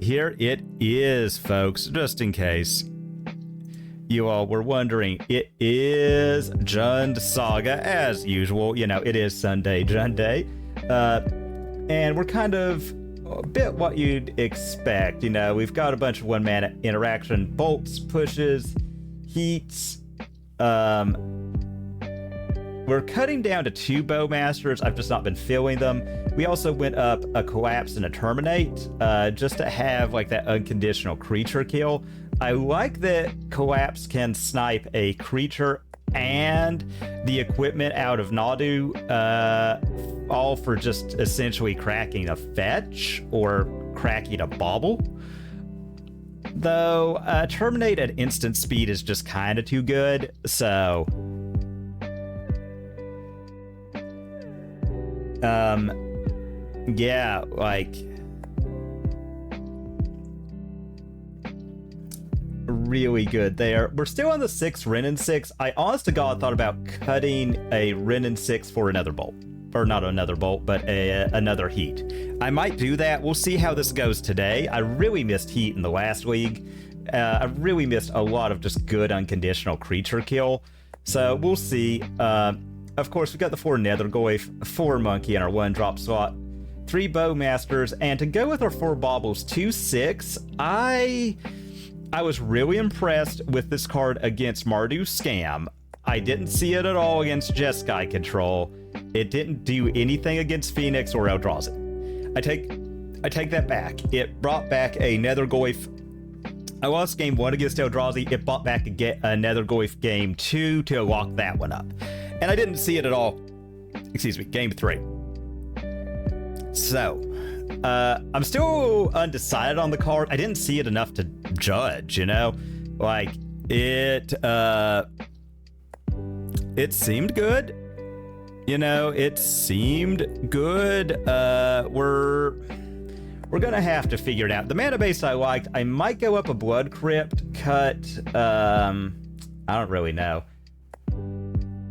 here it is, folks, just in case you all were wondering. It is Jund Saga, as usual. You know, it is Sunday Jund Day. And we're kind of a bit what you'd expect. You know, we've got a bunch of one-mana interaction, bolts, pushes, heats. We're cutting down to 2 Bowmasters. I've just not been filling them. We also went up a Collapse and a Terminate, just to have like that unconditional creature kill. I like that Collapse can snipe a creature and the equipment out of Nadu, all for just essentially cracking a fetch or cracking a bauble. Though Terminate at instant speed is just kind of too good, so yeah, like really good there. We're still on the 6 Wrenn and 6. I honest to God thought about cutting a Wrenn and 6 for another bolt. Or not another bolt, but another heat. I might do that. We'll see how this goes today. I really missed heat in the last league. I really missed a lot of just good unconditional creature kill. So we'll see. Of course, we've got the 4 Nethergoyf, 4 Monkey in our 1-drop slot, 3 Bowmasters, and to go with our 4 Baubles, 2/6, I was really impressed with this card against Mardu Scam. I didn't see it at all against Jeskia Control. It didn't do anything against Phoenix or Eldrazi. I take that back. It brought back a Nethergoyf. I lost game 1 against Eldrazi. It brought back a Nethergoyf game 2 to lock that one up. And I didn't see it at all. Excuse me, game 3. So, I'm still undecided on the card. I didn't see it enough to judge, you know? Like, it seemed good. You know, it seemed good. We're gonna have to figure it out. The mana base I liked. I might go up a Blood Crypt, cut, I don't really know.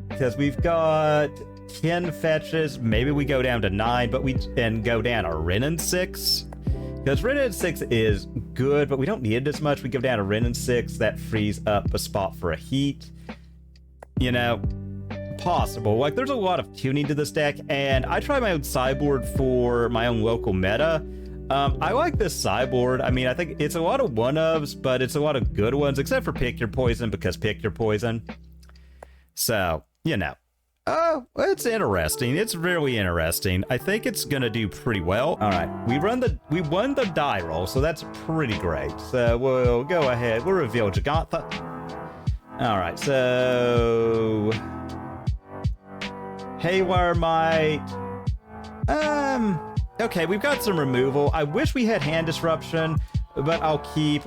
Because we've got 10 fetches, maybe we go down to 9, but we then go down a Wrenn and 6. Because Wrenn and 6 is good, but we don't need it as much. We go down to Wrenn and 6, that frees up a spot for a heat. You know, possible. Like, there's a lot of tuning to this deck, and I try my own sideboard for my own local meta. I like this sideboard. I mean, I think it's a lot of one-ofs, but it's a lot of good ones, except for Pick Your Poison, because Pick Your Poison. So, you know. Oh, it's interesting. It's really interesting. I think it's gonna do pretty well. All right, we won the die roll, so that's pretty great. So we'll go ahead. We'll reveal Jagantha. All right, so Haywire Might. Okay, we've got some removal. I wish we had Hand Disruption, but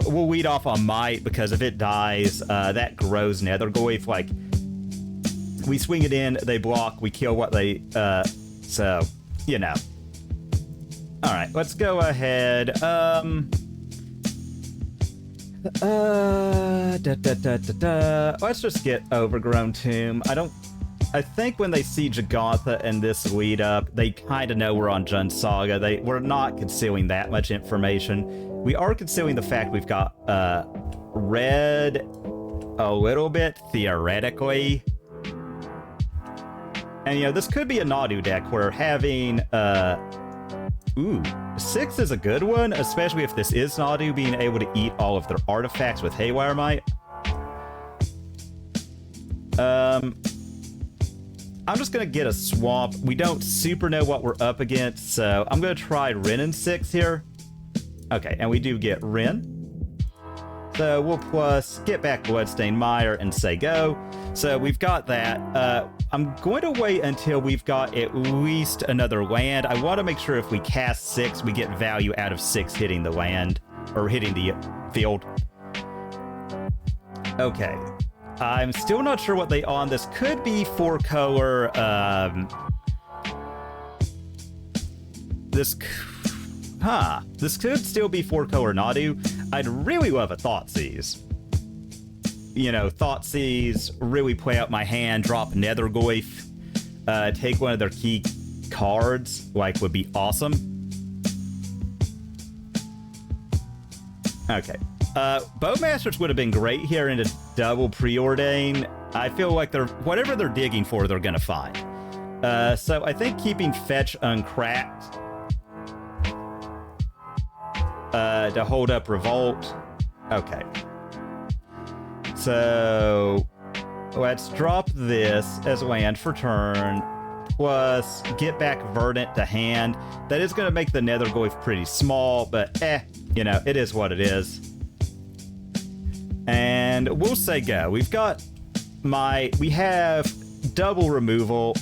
we'll lead off on Might, because if it dies, that grows Nethergoyf. Like, we swing it in, they block, we kill what they, so, you know. All right, let's go ahead. Let's just get Overgrown Tomb. I think when they see Jagantha and this lead up, they kind of know we're on Jund Saga. We're not concealing that much information. We are concealing the fact we've got red a little bit, theoretically. And, you know, this could be a Nadu deck where having, 6 is a good one, especially if this is Nadu, being able to eat all of their artifacts with Haywire Might. I'm just going to get a Swamp. We don't super know what we're up against, so I'm going to try Wrenn and 6 here. Okay, and we do get Wrenn. So we'll plus get back Bloodstained Mire and say go. So we've got that. I'm going to wait until we've got at least another land. I want to make sure if we cast 6, we get value out of 6 hitting the land, or hitting the field. Okay. I'm still not sure what they on. This could be 4-color. This could still be 4-color Nadu. I'd really love a Thoughtseize. You know, Thoughtseize, really play out my hand, drop Nethergoyf, take one of their key cards, like, would be awesome. Okay. Bowmasters would have been great here into double preordain. I feel like whatever they're digging for, they're gonna find. So I think keeping fetch uncracked to hold up revolt. Okay. So let's drop this as land for turn. Plus get back Verdant to hand. That is going to make the Nethergoyf pretty small, but you know, it is what it is. And we'll say go. We have double removal.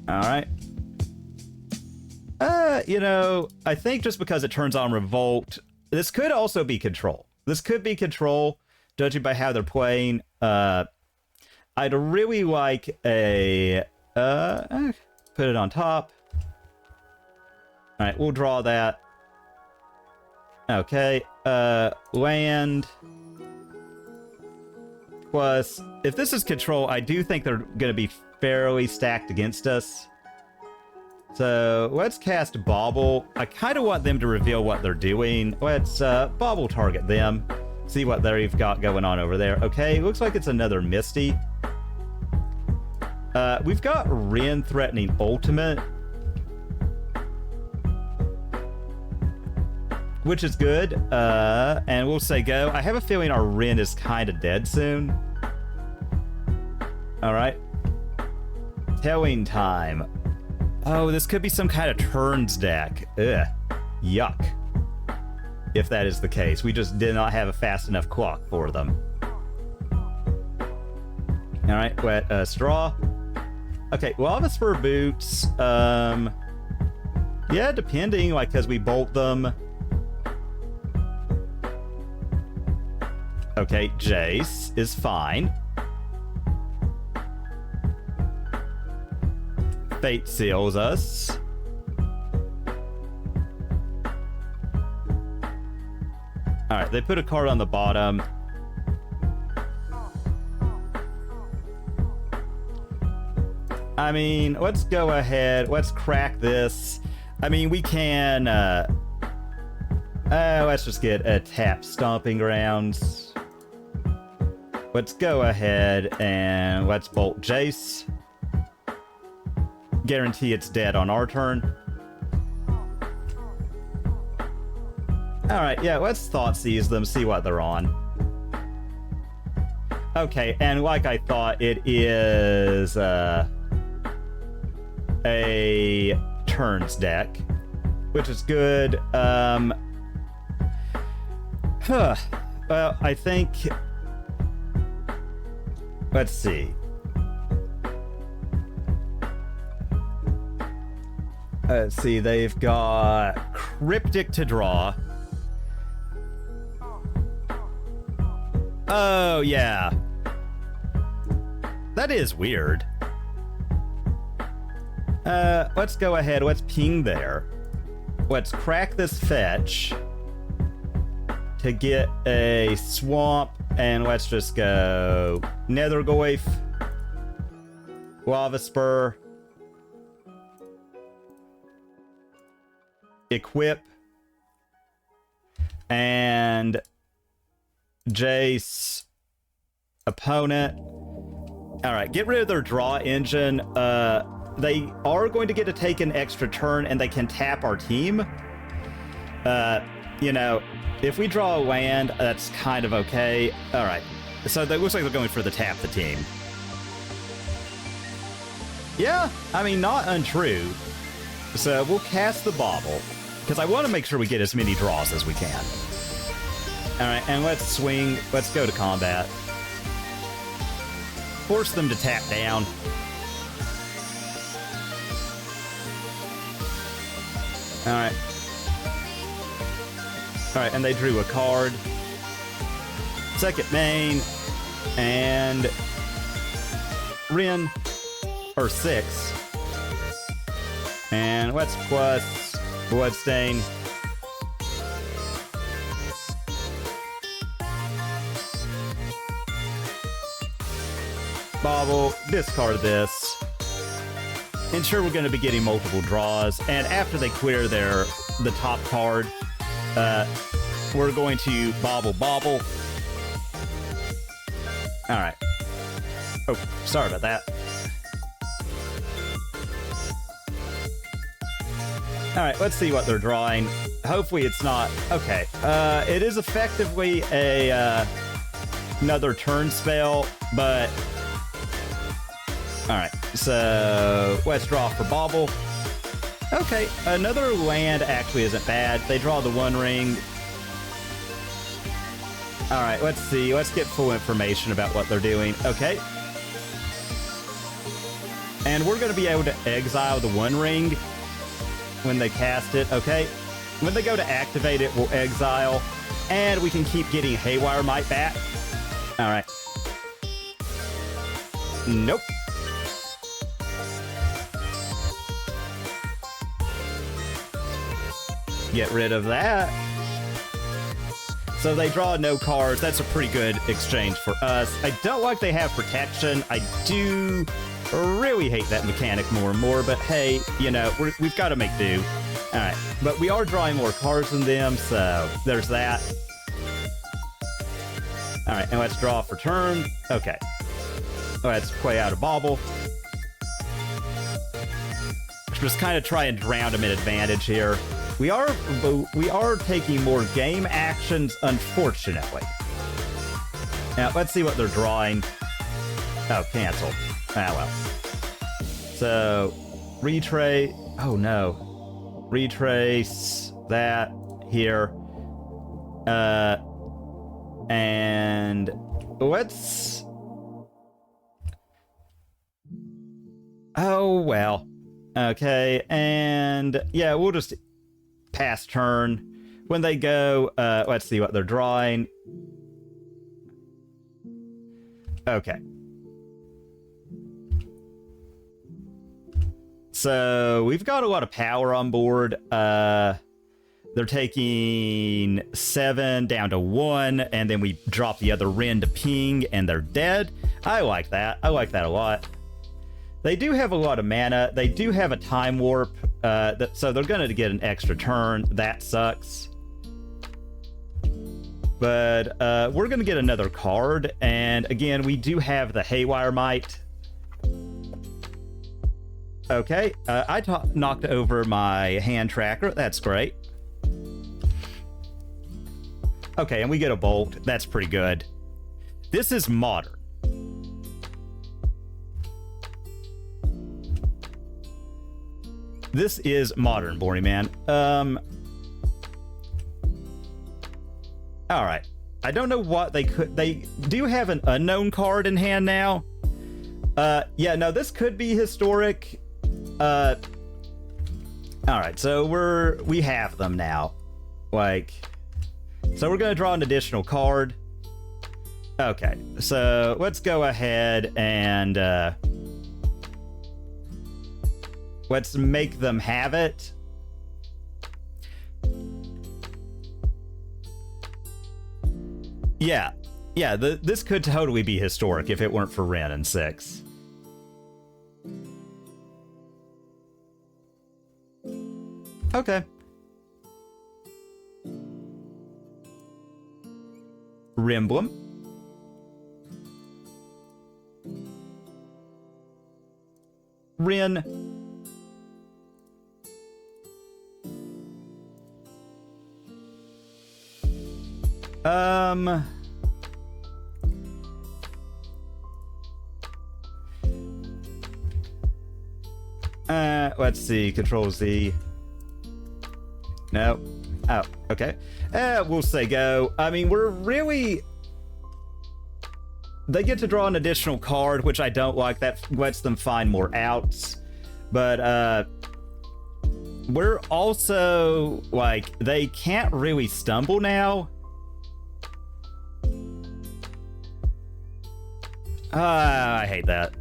All right. You know, I think just because it turns on revolt, this could also be control. This could be control, judging by how they're playing. I'd really like a put it on top. All right, we'll draw that. Okay, land. Plus, if this is control, I do think they're going to be fairly stacked against us. So let's cast Bauble. I kind of want them to reveal what they're doing. Let's Bauble target them. See what they've got going on over there. Okay, looks like it's another Misty. We've got Ren threatening ultimate, which is good. And we'll say go. I have a feeling our Ren is kind of dead soon. All right. Telling time. Oh, this could be some kind of turns deck. Ugh. Yuck. If that is the case. We just did not have a fast enough clock for them. All right, wet straw. Okay, Lava Spur boots. Yeah, depending, like, because we bolt them. Okay, Jace is fine. Fate seals us. Alright, they put a card on the bottom. I mean, let's go ahead. Let's crack this. I mean, we can... let's just get a tap Stomping Grounds. Let's go ahead and let's bolt Jace. Guarantee it's dead on our turn. Alright, yeah, let's Thought Seize them, see what they're on. Okay, and like I thought, it is a turns deck, which is good. Well, I think... Let's see. Let's see, they've got Cryptic to draw. Oh, yeah. That is weird. Let's go ahead. Let's ping there. Let's crack this fetch to get a swamp, and let's just go Nethergoyf, Lava Spur, equip, and Jace, opponent. All right, get rid of their draw engine. They are going to get to take an extra turn, and they can tap our team. You know, if we draw a land, that's kind of okay. All right, so that looks like they're going for the tap the team. Yeah, I mean, not untrue. So we'll cast the Bauble, because I want to make sure we get as many draws as we can. All right, and let's swing. Let's go to combat. Force them to tap down. All right. All right, and they drew a card. Second main, and Ren, or 6. And let's plus Bloodstain. Bauble, discard this. Ensure we're going to be getting multiple draws, and after they clear the top card, we're going to bobble. All right. Oh, sorry about that. All right, let's see what they're drawing. Hopefully it's not... Okay. It is effectively a another turn spell, but... All right, so let's draw for bobble. Okay, another land actually isn't bad. They draw the One Ring. All right, let's see. Let's get full information about what they're doing. Okay. And we're going to be able to exile the One Ring when they cast it. Okay. When they go to activate it, we'll exile. And we can keep getting Haywire Might back. All right. Nope. Get rid of that. So they draw no cards. That's a pretty good exchange for us. I don't like they have protection. I do really hate that mechanic more and more, but hey, you know, we've got to make do. All right, but we are drawing more cards than them, so there's that. All right, and let's draw for turn. Okay. Let's play out a bobble. Just kind of try and drown them in advantage here. We are taking more game actions, unfortunately. Now, let's see what they're drawing. Oh, cancel. Ah, well. So, retrace. Oh, no. Retrace that here. And let's... Oh, well. Okay, and yeah, we'll just pass turn. When they go, let's see what they're drawing. Okay. So we've got a lot of power on board. They're taking 7 down to 1, and then we drop the other Ren to ping, and they're dead. I like that. I like that a lot. They do have a lot of mana. They do have a time warp, so they're going to get an extra turn. That sucks. But we're going to get another card, and again, we do have the Haywire Might. Okay, I knocked over my hand tracker. That's great. Okay, and we get a Bolt. That's pretty good. This is modern. This is modern, Borny Man. All right. I don't know what they could... They do have an unknown card in hand now. Yeah, no, this could be historic. All right, so we have them now. Like... So we're going to draw an additional card. Okay, so let's go ahead and... let's make them have it. Yeah. Yeah, this could totally be historic if it weren't for Ren and Six. Okay. Remblem. Ren. Let's see. Control Z. No. Oh, okay. We'll say go. I mean, we're really... They get to draw an additional card, which I don't like. That lets them find more outs. But, we're also, like, they can't really stumble now. I hate that.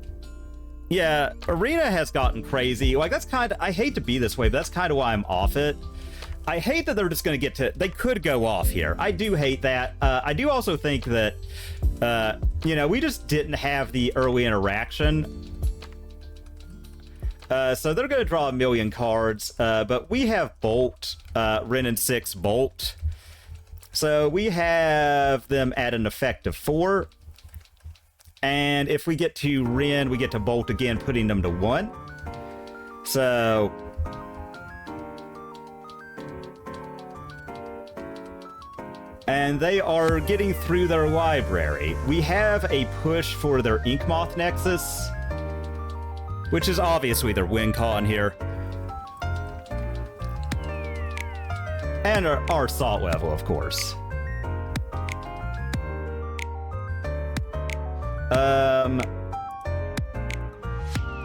Yeah, Arena has gotten crazy. Like, that's kind of... I hate to be this way, but that's kind of why I'm off it. I hate that they're just going to get to... They could go off here. I do hate that. I do also think that, you know, we just didn't have the early interaction. So they're going to draw 1,000,000 cards, but we have Bolt, Ren and 6 Bolt. So we have them at an effect of 4. And if we get to Ren, we get to Bolt again, putting them to 1. So... and they are getting through their library. We have a push for their Inkmoth Nexus, which is obviously their win con here. And our salt level, of course.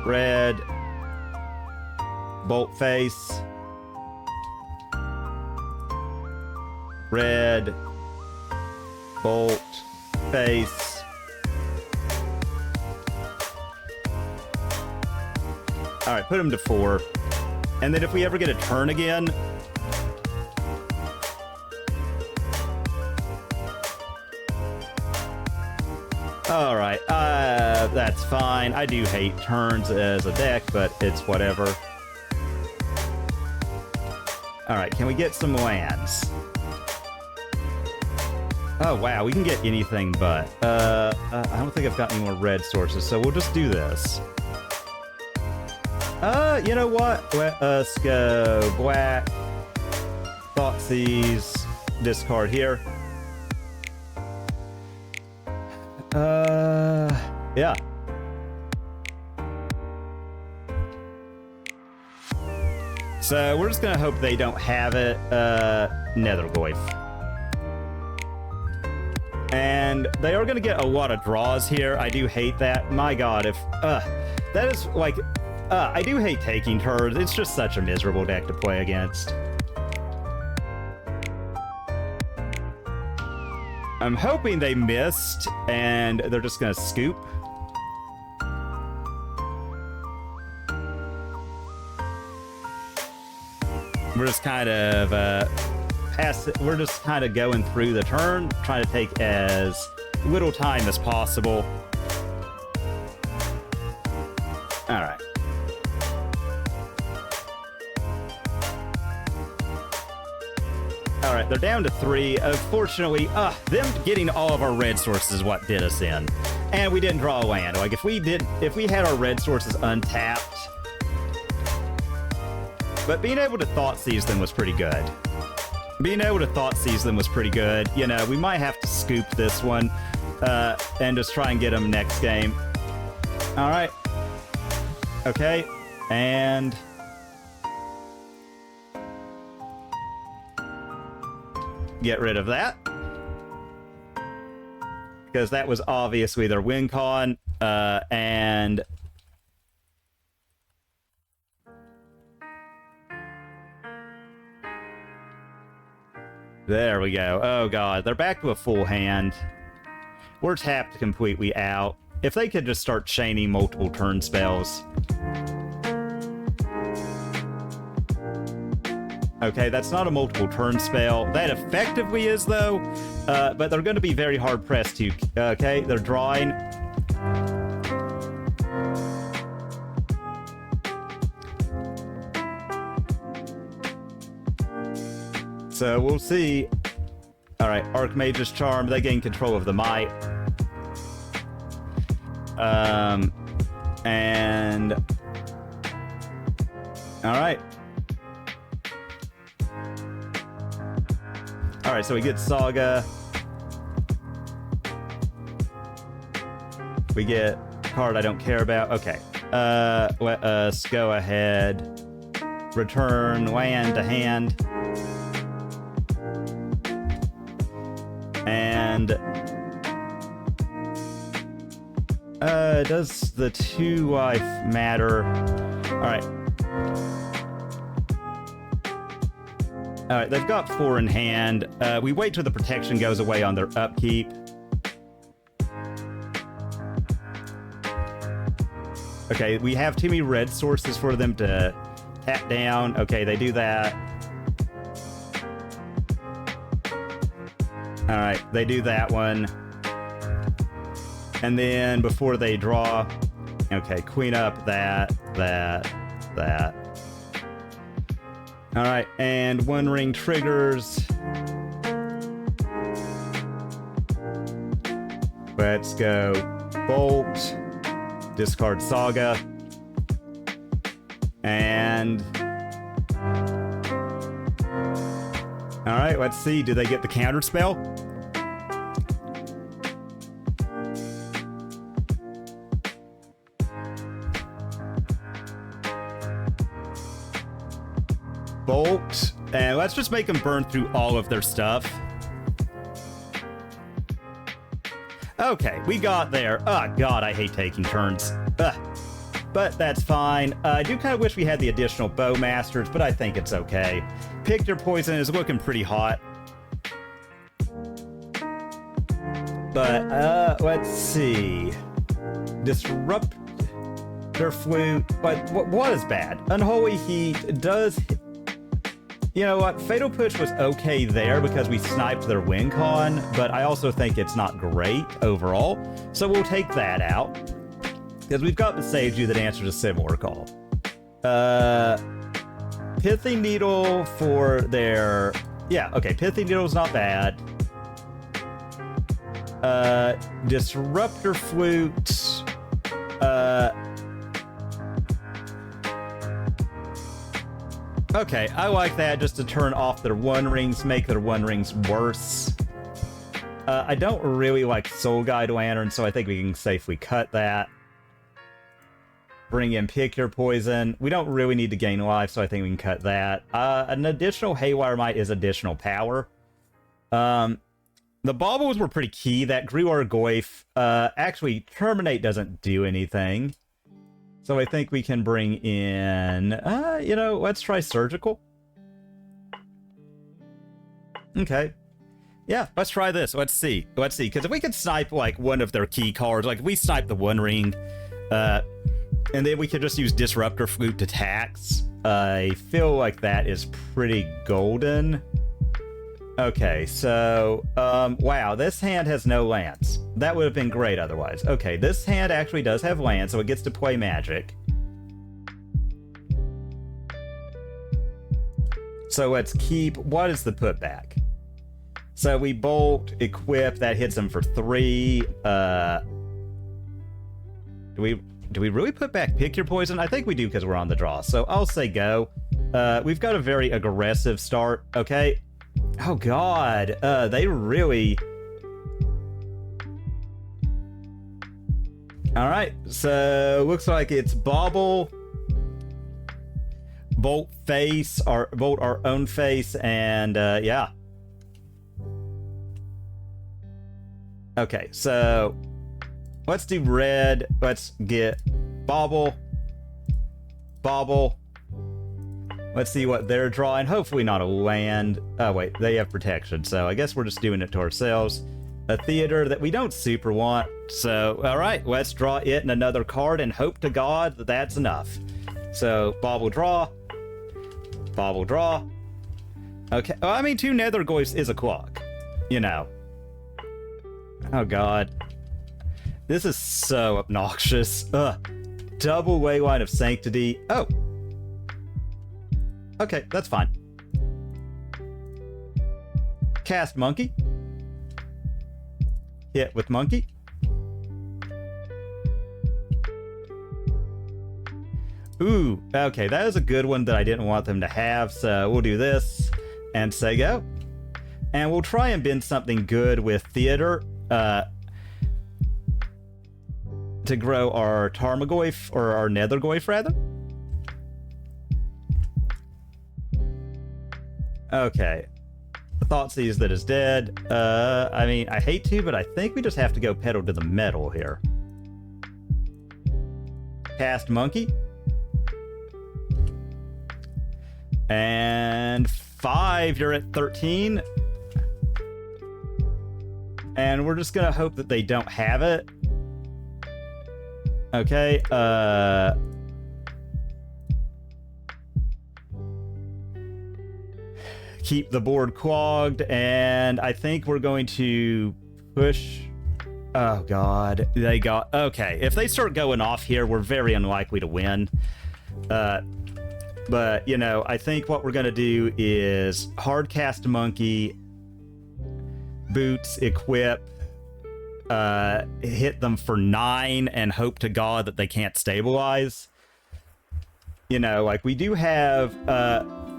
Red. Bolt face. Red. Bolt face. Alright, put him to 4. And then if we ever get a turn again... alright, that's fine. I do hate turns as a deck, but it's whatever. Alright, can we get some lands? Oh wow, we can get anything but. I don't think I've got any more red sources, so we'll just do this. You know what? Let's go black. Thoughtseize. Discard here. Yeah. So we're just gonna hope they don't have it. Nethergoyf. And they are gonna get a lot of draws here. I do hate that. My god, if that is like I do hate taking turns. It's just such a miserable deck to play against. I'm hoping they missed and they're just gonna scoop. We're just kind of we're just kind of going through the turn, trying to take as little time as possible. All right. All right, they're down to 3. Unfortunately, them getting all of our red sources is what did us in, and we didn't draw a land. Like if we had our red sources untapped. But being able to Thoughtseize them was pretty good. Being able to Thoughtseize them was pretty good. You know, we might have to scoop this one and just try and get them next game. All right. Okay. And... get rid of that. Because that was obviously their win con. And... there we go. Oh god, they're back to a full hand. We're tapped completely out. If they could just start chaining multiple turn spells. Okay, that's not a multiple turn spell. That effectively is, though. But they're going to be very hard pressed to... okay, they're drawing. So we'll see. Alright, Archmage's Charm. They gain control of the Might. And... alright. Alright, so we get Saga. We get card I don't care about. Okay. Let us go ahead. Return land to hand. And does the 2 life matter? Alright. Alright, they've got 4 in hand. We wait till the protection goes away on their upkeep. Okay, we have too many red sources for them to tap down. Okay, they do that. Alright, they do that one. And then before they draw... okay, queen up that. that. All right, and One Ring triggers. Let's go Bolt, discard Saga, and... all right, let's see. Do they get the counter spell? Bolt, and let's just make them burn through all of their stuff. Okay, we got there. Oh god, I hate taking turns. But that's fine. I do kind of wish we had the additional Bowmasters, but I think it's okay. Pick Your Poison is looking pretty hot. But, let's see. Disruptor Flute. But what is bad? Unholy Heat does... You know what? Fatal Push was okay there because we sniped their win con, but I also think it's not great overall. So we'll take that out. Because we've got the Seiju that answers a similar call. Pithy Needle for their... yeah, okay, Pithy Needle's not bad. Disruptor Flute... okay, I like that just to turn off their One Rings, make their One Rings worse. I don't really like Soul Guide Lantern, so I think we can safely cut that. Bring in Pick Your Poison. We don't really need to gain life, so I think we can cut that. An additional Haywire Might is additional power. The baubles were pretty key. That Garviel, actually, Terminate doesn't do anything. So I think we can bring in, you know, let's try Surgical. Okay. Yeah, let's try this. Let's see. Let's see. Because if we could snipe, like, one of their key cards, like, if we snipe the One Ring, and then we could just use Disruptor Flute to tax, I feel like that is pretty golden. Okay, so, wow, this hand has no lands. That would have been great otherwise. Okay, this hand actually does have land, so it gets to play magic. So let's keep... what is the putback? So we Bolt, Equip, that hits him for 3. Do we really put back Pick Your Poison? I think we do because we're on the draw, so I'll say go. We've got a very aggressive start, okay? Oh god, they really... Alright, so looks like it's Bauble, Bolt face, or Bolt our own face, and yeah. Okay, so let's do red. Let's get Bauble, Bauble. Let's see what they're drawing. Hopefully not a land. Oh, wait, they have protection, so I guess we're just doing it to ourselves. A theater that we don't super want. So, all right, let's draw it and another card and hope to God that that's enough. So, Bauble draw. Bauble draw. Okay, well, I mean, 2 Nethergoyfs is a clock. You know. Oh, God. This is so obnoxious. Ugh. Double Leyline of Sanctity. Oh. Okay, that's fine. Cast Monkey. Hit with Monkey. Ooh, okay, that is a good one that I didn't want them to have, so we'll do this and say go. And we'll try and bend something good with Theater to grow our Tarmogoyf, or our Nethergoyf, rather. Okay. Thoughtseize that is dead. I mean, I hate to, but I think we just have to go pedal to the metal here. Cast Monkey. And 5, you're at 13. And we're just gonna hope that they don't have it. Okay, keep the board clogged, and I think we're going to push... Oh, God. They got... Okay, if they start going off here, we're very unlikely to win. But, you know, I think what we're going to do is hardcast monkey, boots, equip, hit them for 9 and hope to God that they can't stabilize. You know, like we do have,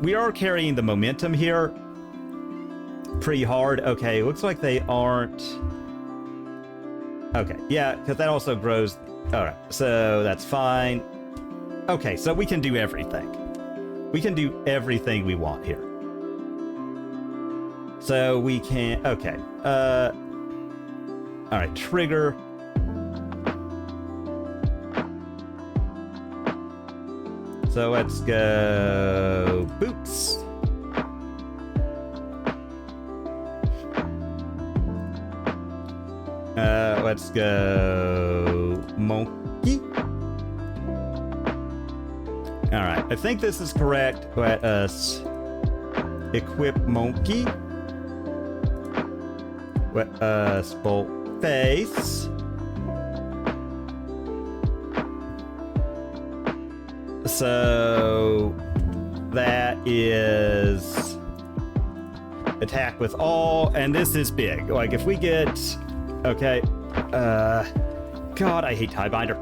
we are carrying the momentum here pretty hard. Okay, looks like they aren't. Okay, yeah, because that also grows. All right, so that's fine. Okay, so we can do everything. We can do everything we want here. So we can, okay. All right, trigger. So let's go boots. Let's go monkey. All right, I think this is correct. Let us equip monkey. Let us bolt face. So that is attack with all, and this is big. Like if we get, okay, God, I hate Tiebinder.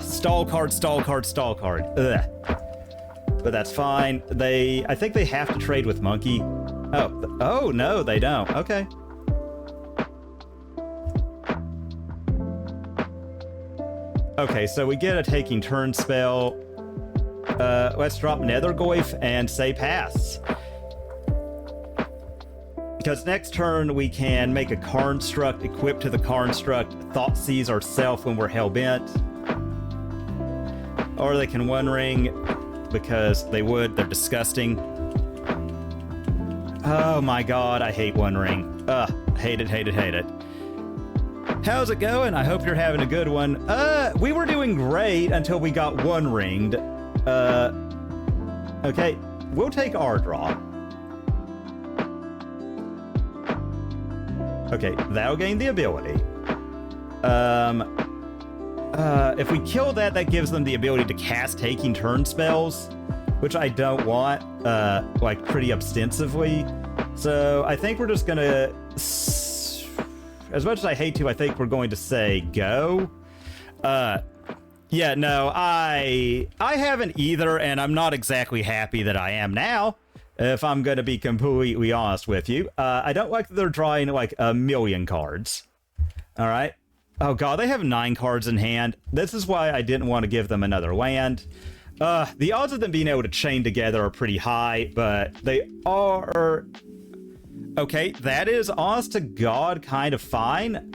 Stall card, stall card, stall card. Ugh. But that's fine. I think they have to trade with monkey. Oh no, they don't. Okay. Okay, so we get a taking turn spell. Let's drop Nethergoyf and say pass. Because next turn we can make a construct, equip to the construct, thought seize ourself when we're hell-bent. Or they can one ring, because they're disgusting. Oh my God, I hate one ring. Hate it, hate it, hate it. How's it going? I hope you're having a good one. We were doing great until we got one ringed. Okay, we'll take our draw. Okay, that'll gain the ability. If we kill that, that gives them the ability to cast taking turn spells, which I don't want, like, pretty extensively. So I think we're just gonna... As much as I hate to, I think we're going to say go. Yeah, no, I haven't either, and I'm not exactly happy that I am now, if I'm going to be completely honest with you. I don't like that they're drawing, like, 1,000,000 cards. All right? Oh, God, they have 9 cards in hand. This is why I didn't want to give them another land. The odds of them being able to chain together are pretty high, but they are... Okay, that is, honest to God, kind of fine.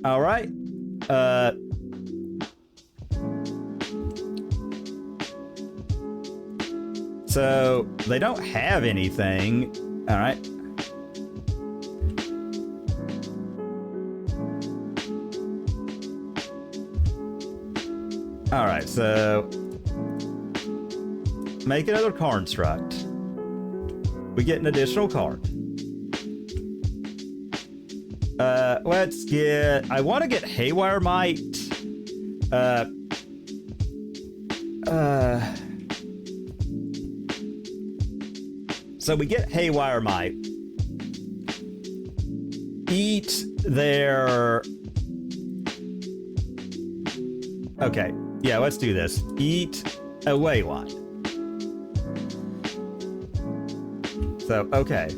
All right. So, they don't have anything. All right. All right, so... Make another construct. We get an additional card. Let's get... I want to get Haywire Might. So we get Haywire Might. Eat their... Okay, yeah, let's do this. Eat a Leyline. So, okay.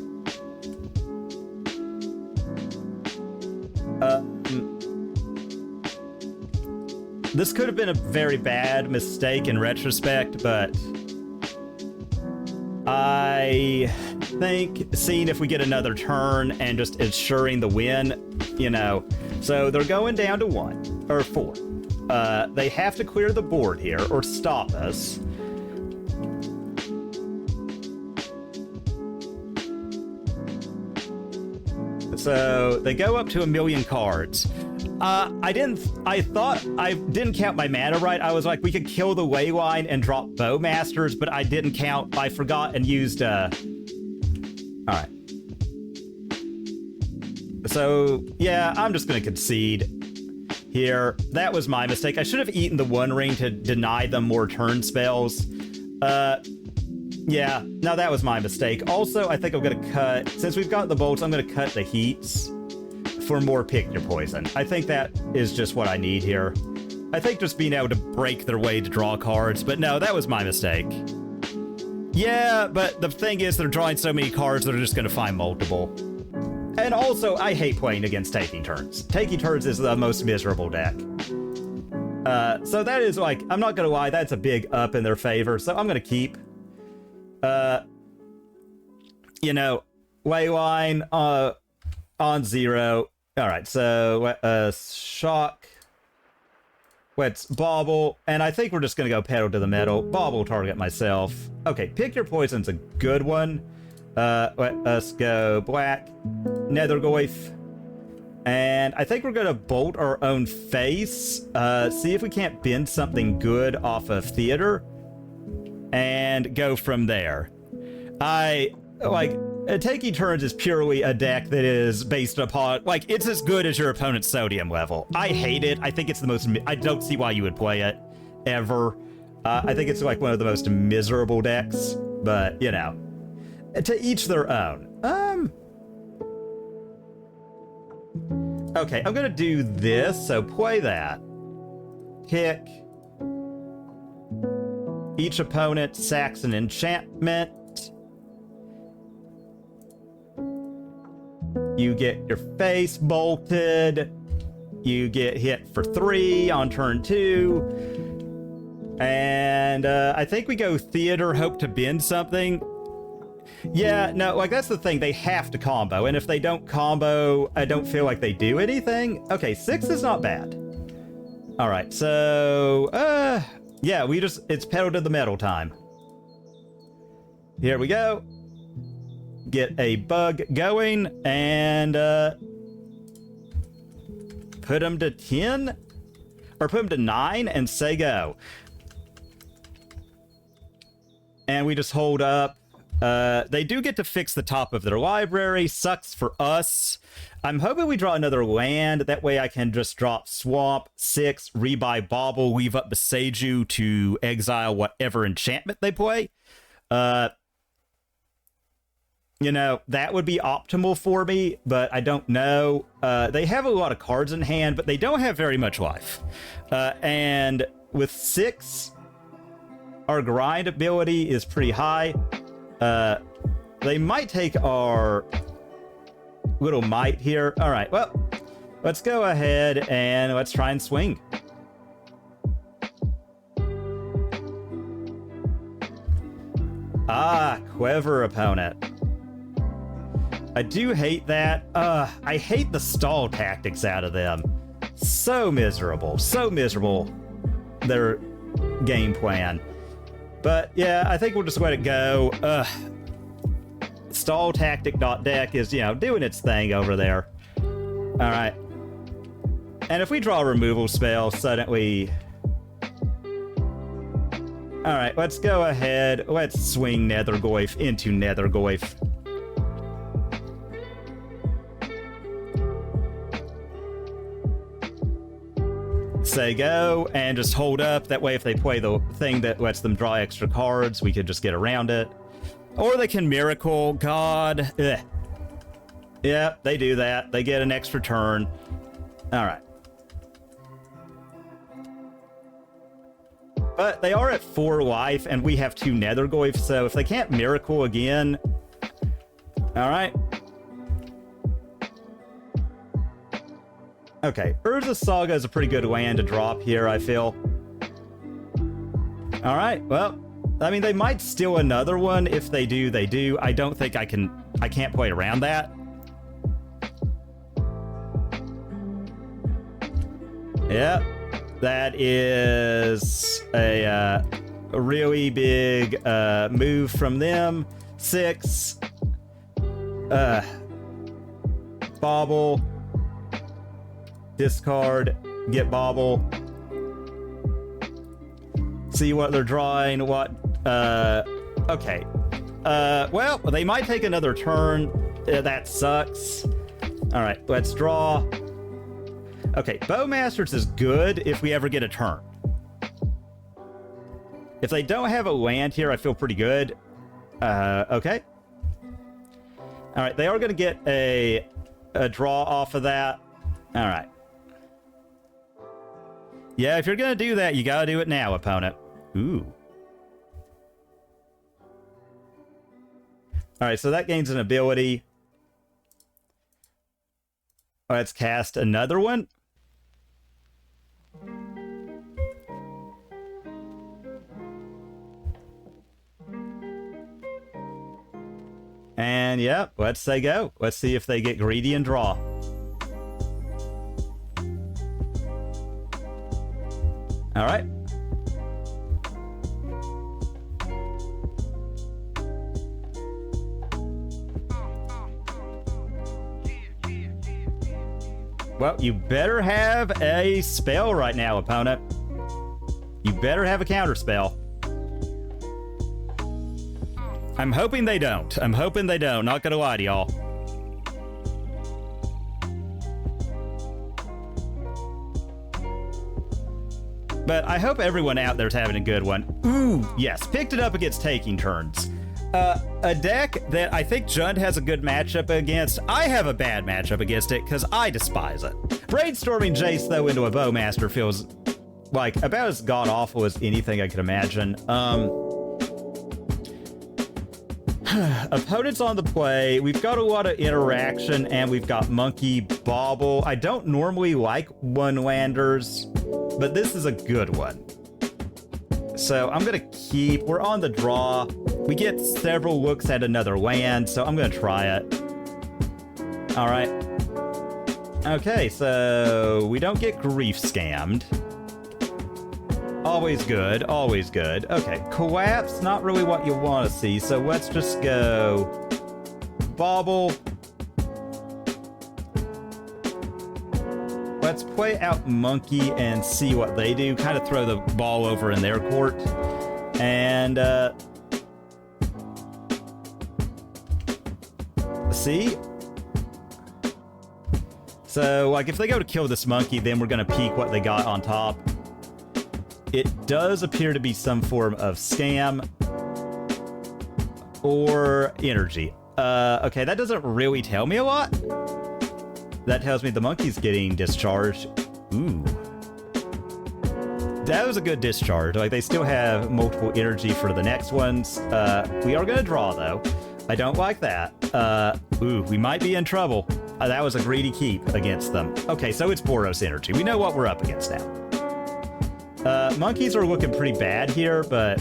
This could have been a very bad mistake in retrospect, but I think seeing if we get another turn and just ensuring the win, you know. So they're going down to 1 or 4. They have to clear the board here or stop us. So they go up to 1,000,000 cards. I thought I didn't count my mana right. I was like, we could kill the Leyline and drop Bowmasters, but I didn't count. I forgot and used, all right. So, yeah, I'm just going to concede. here. That was my mistake. I should have eaten the One Ring to deny them more turn spells. Yeah, no, that was my mistake. Also, I think I'm going to cut, since we've got the bolts, I'm going to cut the heats for more pick your poison. I think that is just what I need here. I think just being able to break their way to draw cards, but no, that was my mistake. Yeah, but the thing is they're drawing so many cards they're just going to find multiple. And also, I hate playing against Taking Turns. Taking Turns is the most miserable deck. So that is like, I'm not going to lie, that's a big up in their favor, so I'm going to keep. You know, Leyline on 0. All right, so shock. Let's bobble, and I think we're just gonna go pedal to the metal. Bobble, target myself. Okay, pick your poison's a good one. Let us go black, Nethergoyf, and I think we're gonna bolt our own face. See if we can't bend something good off of theater, and go from there. Taking Turns is purely a deck that is based upon, like, it's as good as your opponent's sodium level. I hate it. I think it's the most, I don't see why you would play it, ever. I think it's, like, one of the most miserable decks, but, you know, to each their own. Okay, I'm gonna do this, so play that. Pick. Each opponent sacks an enchantment. You get your face bolted. You get hit for 3 on turn 2. And I think we go theater, hope to bend something. Yeah, no, like that's the thing. They have to combo. And if they don't combo, I don't feel like they do anything. Okay, 6 is not bad. All right, so, yeah, it's pedal to the metal time. Here we go. Get a bug going, and put them to 10? Or put them to 9 and say go. And we just hold up. They do get to fix the top of their library. Sucks for us. I'm hoping we draw another land. That way I can just drop Swamp, 6, rebuy Bauble, weave up Beseiju to exile whatever enchantment they play. You know, that would be optimal for me, but I don't know. They have a lot of cards in hand, but they don't have very much life. And with 6, our grind ability is pretty high. They might take our little might here. All right, well, let's go ahead and let's try and swing. Ah, clever opponent. I do hate that. I hate the stall tactics out of them. So miserable. So miserable, their game plan. But yeah, I think we'll just let it go. Stall tactic.deck is, you know, doing its thing over there. All right. And if we draw a removal spell, suddenly... All right, let's go ahead. Let's swing Nethergoyf into Nethergoyf. Say go, and just hold up. That way, if they play the thing that lets them draw extra cards, we could just get around it. Or they can Miracle. God. Ugh. Yeah, they do that. They get an extra turn. All right. But they are at 4 life, and we have 2 Nethergoyfs, so if they can't Miracle again... All right. Okay, Urza Saga is a pretty good land to drop here, I feel. All right, well, I mean, they might steal another one. If they do, they do. I don't think I can't play around that. Yeah, that is a really big move from them. 6. Bauble. Discard, get Bauble. See what they're drawing, what, okay. Well, they might take another turn. That sucks. All right, let's draw. Okay, Bowmasters is good if we ever get a turn. If they don't have a land here, I feel pretty good. Okay. All right, they are going to get a draw off of that. All right. Yeah, if you're going to do that, you got to do it now, opponent. Ooh. All right, so that gains an ability. Let's cast another one. And yeah, let's say go. Let's see if they get greedy and draw. All right. Well, you better have a spell right now, opponent. You better have a counter spell. I'm hoping they don't. I'm hoping they don't. Not gonna lie to y'all. But I hope everyone out there's having a good one. Ooh, yes. Picked it up against taking turns. A deck that I think Jund has a good matchup against. I have a bad matchup against it because I despise it. Brainstorming Jace, though, into a Bowmaster feels like about as god-awful as anything I could imagine. Opponents on the play. We've got a lot of interaction, and we've got Monkey, Bauble. I don't normally like one-landers, but this is a good one. So I'm going to keep... We're on the draw. We get several looks at another land, so I'm going to try it. All right. Okay, so we don't get grief scammed. Always good, always good. Okay, collapse, not really what you want to see, so let's just go Bauble. Let's play out Monkey and see what they do. Kind of throw the ball over in their court. And, see? So, like, if they go to kill this Monkey, then we're going to peek what they got on top. It does appear to be some form of scam or energy. Okay, that doesn't really tell me a lot. That tells me the Monkey's getting discharged. Ooh. That was a good discharge. Like, they still have multiple energy for the next ones. We are going to draw, though. I don't like that. Ooh, we might be in trouble. That was a greedy keep against them. Okay, so it's Boros energy. We know what we're up against now. Monkeys are looking pretty bad here, but,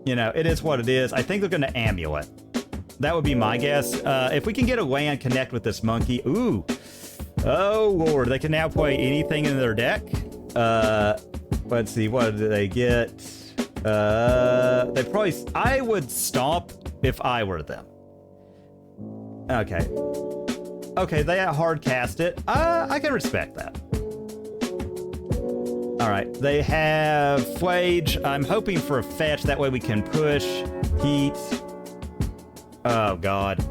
you know, it is what it is. I think they're going to Amulet. That would be my guess. If we can get a land connect with this Monkey. Ooh. Oh, Lord. They can now play anything in their deck. Let's see. What do they get? They probably... I would stomp if I were them. Okay. Okay, they hard cast it. I can respect that. All right, they have Flage. I'm hoping for a fetch. That way we can push, heat. Oh, God.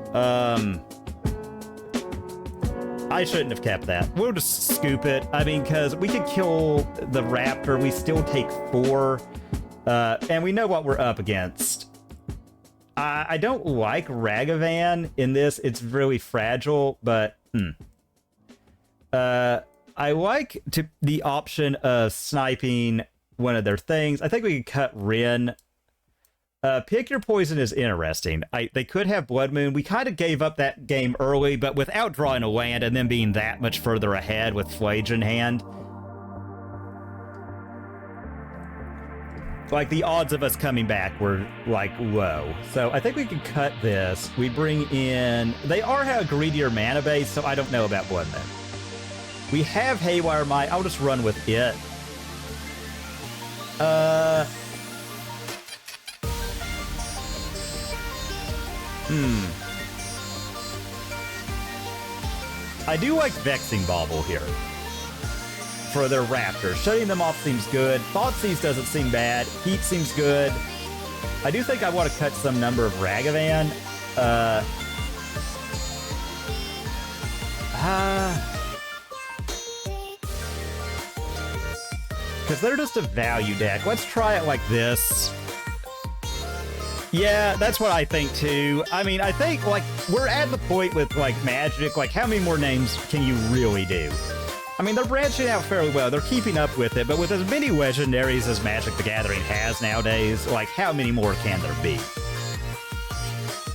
I shouldn't have kept that. We'll just scoop it. I mean, because we could kill the Raptor. We still take 4. And we know what we're up against. I don't like Ragavan in this. It's really fragile, but... I like the option of sniping one of their things. I think we could cut Rin. Pick your poison is interesting. They could have Blood Moon. We kind of gave up that game early, but without drawing a land and then being that much further ahead with Flage in hand. Like, the odds of us coming back were, like, low. So I think we could cut this. We bring in... They are have a greedier mana base, so I don't know about Blood Moon. We have Haywire Might. I'll just run with it. I do like Vexing Bauble here. For their Raptors. Shutting them off seems good. Thoughtseize doesn't seem bad. Heat seems good. I do think I want to cut some number of Ragavan. because they're just a value deck. Let's try it like this. Yeah, that's what I think too. I mean, I think like we're at the point with like Magic, like how many more names can you really do? I mean, they're branching out fairly well. They're keeping up with it, but with as many legendaries as Magic the Gathering has nowadays, like how many more can there be?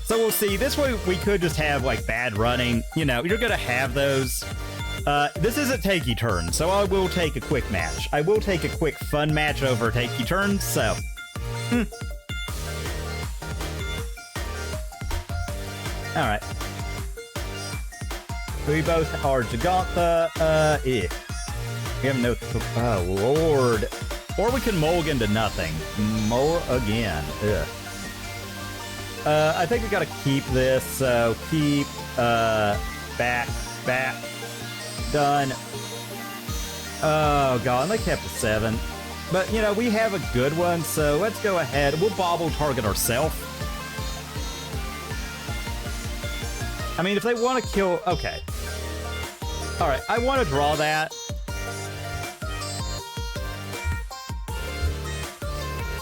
So we'll see. This way we could just have like bad running. You know, you're going to have those. This isn't takey turn, so I will take a quick match. I will take a quick fun match over takey turns, so... Alright. We both are Jagantha, We have no... Oh, Lord. Or we can mulligan to nothing. More again. Ugh. I think we gotta keep this, so keep, back. Done. Oh, God, they kept a 7. But, you know, we have a good one, so let's go ahead. We'll bobble target ourselves. I mean, if they want to kill... Okay. All right, I want to draw that.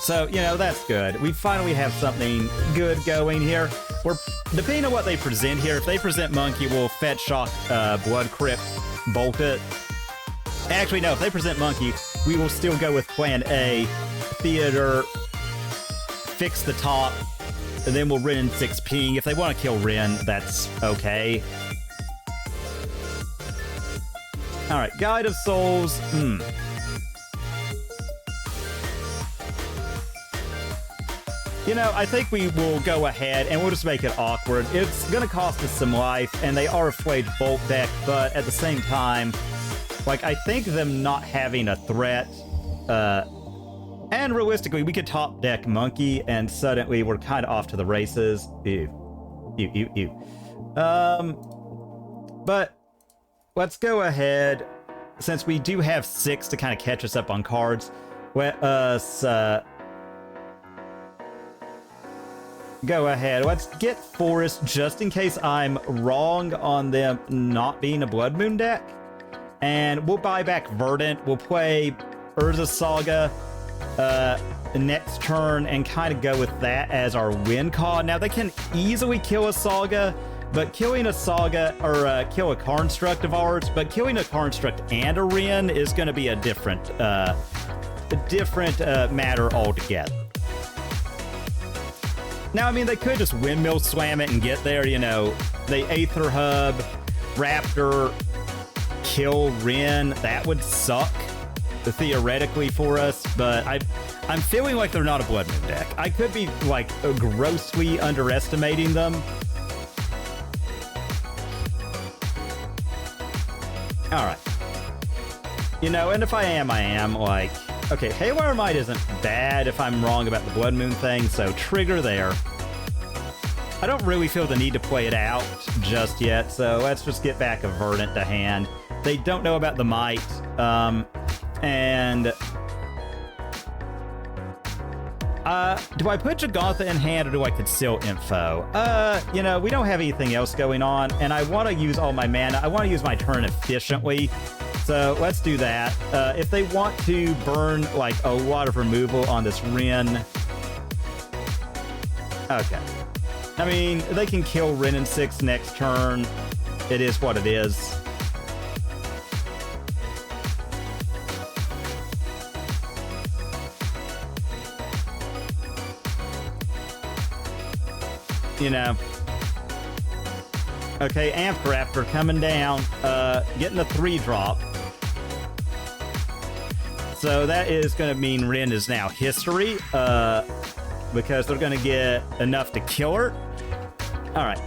So, you know, that's good. We finally have something good going here. We're, depending on what they present here, if they present Monkey, we'll Fetch Shock, Blood Crypt, Bolt it. Actually, no, if they present Monkey, we will still go with Plan A, Theater, fix the top, and then we'll Ren 6 ping. If they want to kill Ren, that's okay. Alright, Guide of Souls, You know, I think we will go ahead and we'll just make it awkward. It's going to cost us some life, and they are a Flayed Bolt deck, but at the same time, like, I think them not having a threat, and realistically, we could top deck Monkey, and suddenly we're kind of off to the races. But let's go ahead, since we do have 6 to kind of catch us up on cards, let us, go ahead. Let's get Forest just in case I'm wrong on them not being a Blood Moon deck. And we'll buy back Verdant. We'll play Urza Saga next turn and kind of go with that as our win con. Now, they can easily kill a Saga, but killing a Saga, or kill a Construct of ours, but killing a Construct and a Ren is going to be a different matter altogether. Now, I mean, they could just Windmill Slam it and get there, you know. They Aether Hub, Raptor, kill Ren. That would suck, theoretically, for us, but I'm feeling like they're not a Blood Moon deck. I could be, like, grossly underestimating them. Alright. You know, and if I am, like... Okay, Halar Might isn't bad if I'm wrong about the Blood Moon thing, so trigger there. I don't really feel the need to play it out just yet, so let's just get back a Verdant to hand. They don't know about the Might, and... do I put Jagantha in hand, or do I conceal info? You know, we don't have anything else going on, and I want to use all my mana. I want to use my turn efficiently. So let's do that. If they want to burn like a lot of removal on this Ren, okay. I mean, they can kill Ren in 6 next turn. It is what it is. You know. Okay, Amp Raptor coming down, getting a 3-drop. So that is going to mean Ren is now history, because they're going to get enough to kill her. Alright.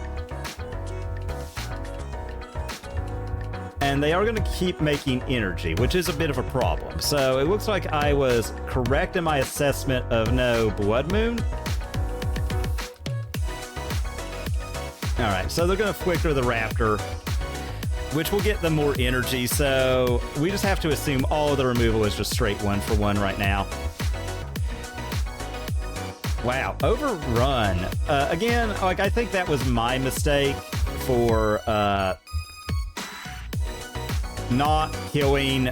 And they are going to keep making energy, which is a bit of a problem. So it looks like I was correct in my assessment of no Blood Moon. Alright, so they're going to Flicker the Raptor, which will get them more energy, so we just have to assume all of the removal is just straight 1-for-1 right now. Wow, Overrun. Again, like, I think that was my mistake for not killing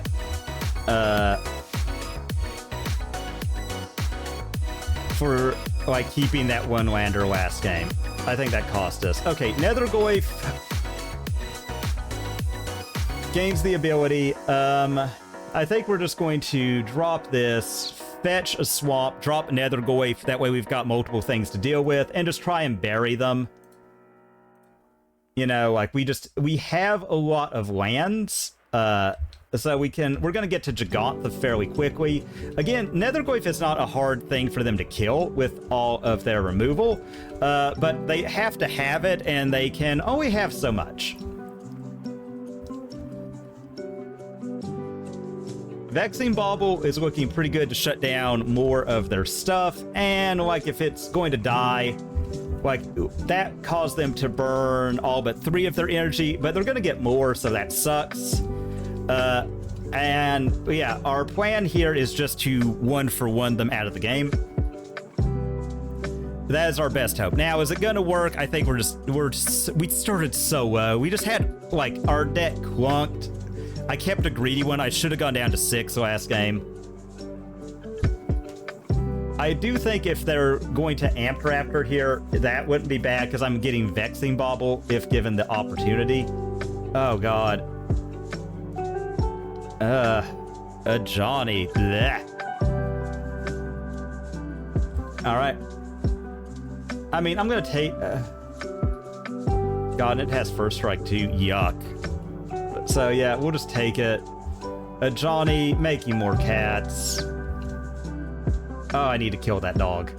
for, like, keeping that one lander last game. I think that cost us. Okay, Nethergoyf gains the ability. I think we're just going to drop this, fetch a swamp, drop Nethergoyf. That way we've got multiple things to deal with, and just try and bury them. You know, like, we have a lot of lands, so we're going to get to Gigantha fairly quickly. Again, Nethergoyf is not a hard thing for them to kill with all of their removal, but they have to have it, and they can only have so much. Vexing Bauble is looking pretty good to shut down more of their stuff, and, like, if it's going to die, like, that caused them to burn all but 3 of their energy, but they're going to get more, so that sucks. And yeah, our plan here is just to 1-for-1 them out of the game. That is our best hope. Now, is it going to work? I think we started so low. We just had, like, our deck clunked. I kept a greedy one. I should have gone down to 6 last game. I do think if they're going to Amp Raptor here, that wouldn't be bad, because I'm getting Vexing Bauble if given the opportunity. Oh, God. Johnny. Blech. All right. I mean, I'm going to take... God, and it has First Strike too. Yuck. So, yeah, we'll just take it. Johnny, making more cats. Oh, I need to kill that dog.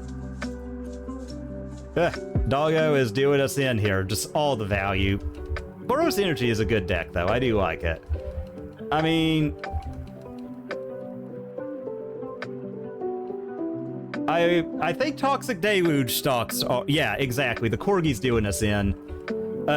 Doggo is doing us in here. Just all the value. Boros Energy is a good deck, though. I do like it. I mean... I think Toxic Deluge stocks are... Yeah, exactly. The Corgi's doing us in.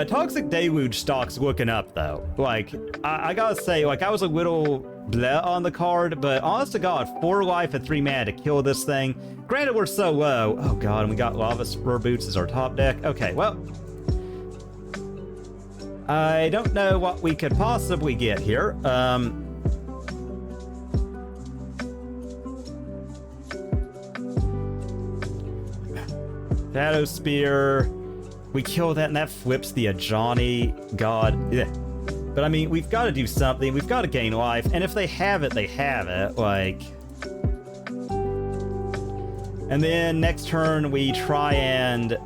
Toxic Deluge stock's looking up, though. Like, I gotta say, like, I was a little bleh on the card, but honest to God, 4 life and 3 mana to kill this thing. Granted, we're so low. Oh, God, and we got Lava Spur Boots as our top deck. Okay, well... I don't know what we could possibly get here. Shadow Spear. We kill that, and that flips the Ajani. God. Yeah. But, I mean, we've got to do something. We've got to gain life. And if they have it, they have it. Like... And then next turn, we try and...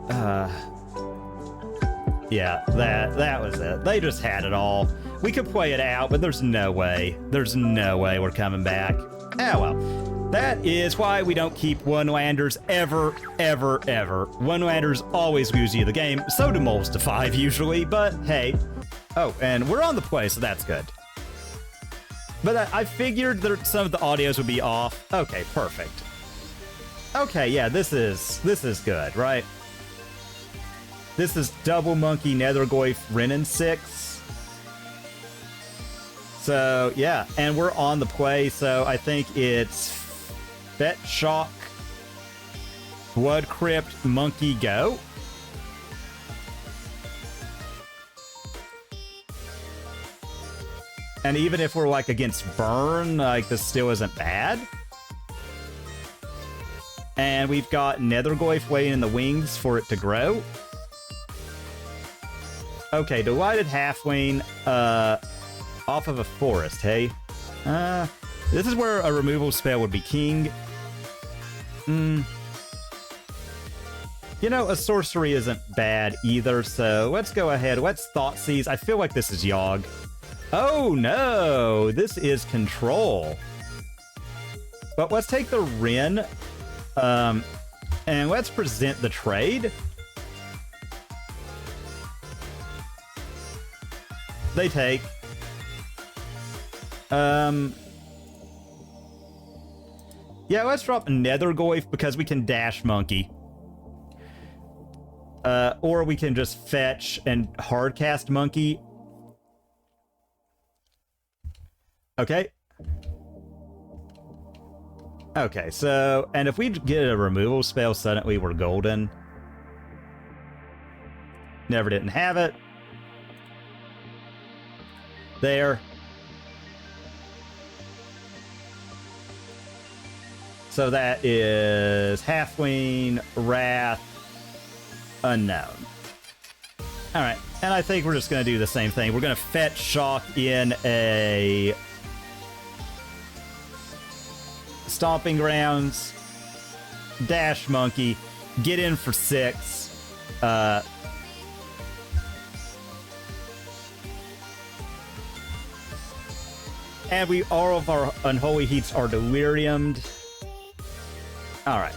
Yeah, that was it. They just had it all. We could play it out, but there's no way. There's no way we're coming back. Ah, well. That is why we don't keep one-landers ever, ever, ever. One-landers always lose you the game. So do moles to 5 usually, but hey. Oh, and we're on the play, so that's good. But I figured that some of the audios would be off. Okay, perfect. Okay, yeah, this is good, right? This is Double Monkey Nethergoyf and Six. So, yeah, and we're on the play, so I think it's Bet Shock, Blood Crypt, Monkey, Go. And even if we're, like, against Burn, like, this still isn't bad. And we've got Nethergoyf waiting in the wings for it to grow. Okay, Delighted Halfling, off of a forest, hey? This is where a removal spell would be king. You know, a sorcery isn't bad either, so let's go ahead. Let's Thoughtseize. I feel like this is Yogg. Oh, no! This is Control. But let's take the Wren, and let's present the trade. They take. Yeah, let's drop Nethergoyf because we can dash Monkey. Or we can just fetch and hardcast Monkey. Okay. Okay, so, and if we get a removal spell, suddenly we're golden. Never didn't have it. There. So that is Halfwing, Wrath, Unknown. Alright, and I think we're just going to do the same thing. We're going to fetch Shock in a Stomping Grounds, Dash Monkey, get in for 6. And all of our Unholy Heats are deliriumed. Alright.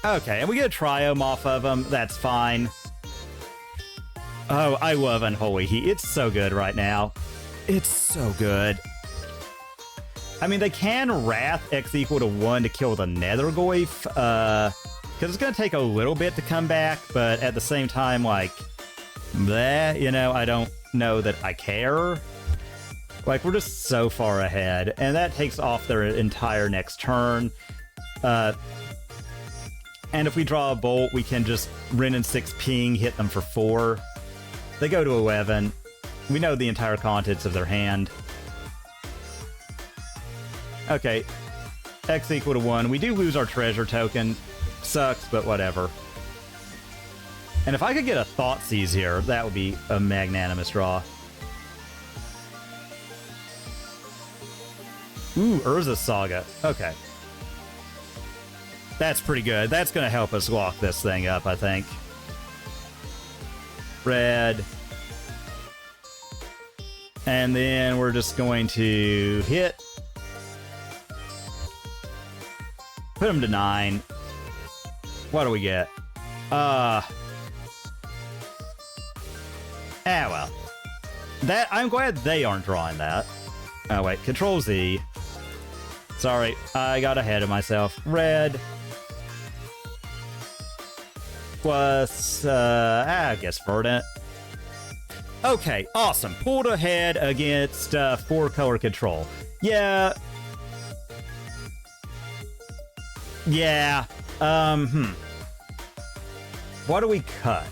Okay, and we get a Triome off of them. That's fine. Oh, I love Unholy Heat. It's so good right now. It's so good. I mean, they can Wrath X equal to 1 to kill the Nethergoyf, because it's going to take a little bit to come back, but at the same time, like, bleh, you know, I don't know that I care. Like, we're just so far ahead, and that takes off their entire next turn. And if we draw a Bolt, we can just Ren and 6 ping, hit them for 4. They go to 11. We know the entire contents of their hand. Okay, X equal to 1. We do lose our treasure token. Sucks, but whatever. And if I could get a Thoughtseize here, that would be a magnanimous draw. Ooh, Urza's Saga. Okay. That's pretty good. That's going to help us lock this thing up, I think. Red. And then we're just going to hit. Put him to 9. What do we get? Ah, well. I'm glad they aren't drawing that. Oh, wait. Control Z. Sorry, I got ahead of myself. Red. Plus, I guess Verdant. Okay, awesome. Pulled ahead against 4-color control. Yeah. Yeah. What do we cut?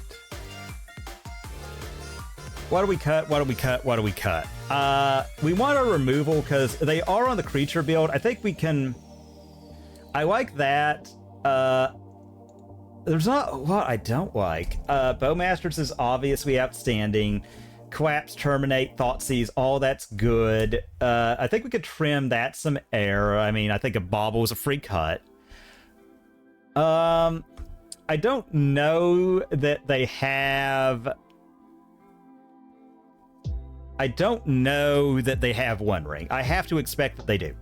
What do we cut? What do we cut? What do we cut? We want a removal because they are on the creature build. I think we can... I like that. There's not a lot I don't like. Bowmasters is obviously outstanding. Collapse, Terminate, Thoughtseize, all that's good. I think we could trim that some air. I mean, I think a Bauble is a free cut. I don't know that they have... I don't know that they have One Ring. I have to expect that they do.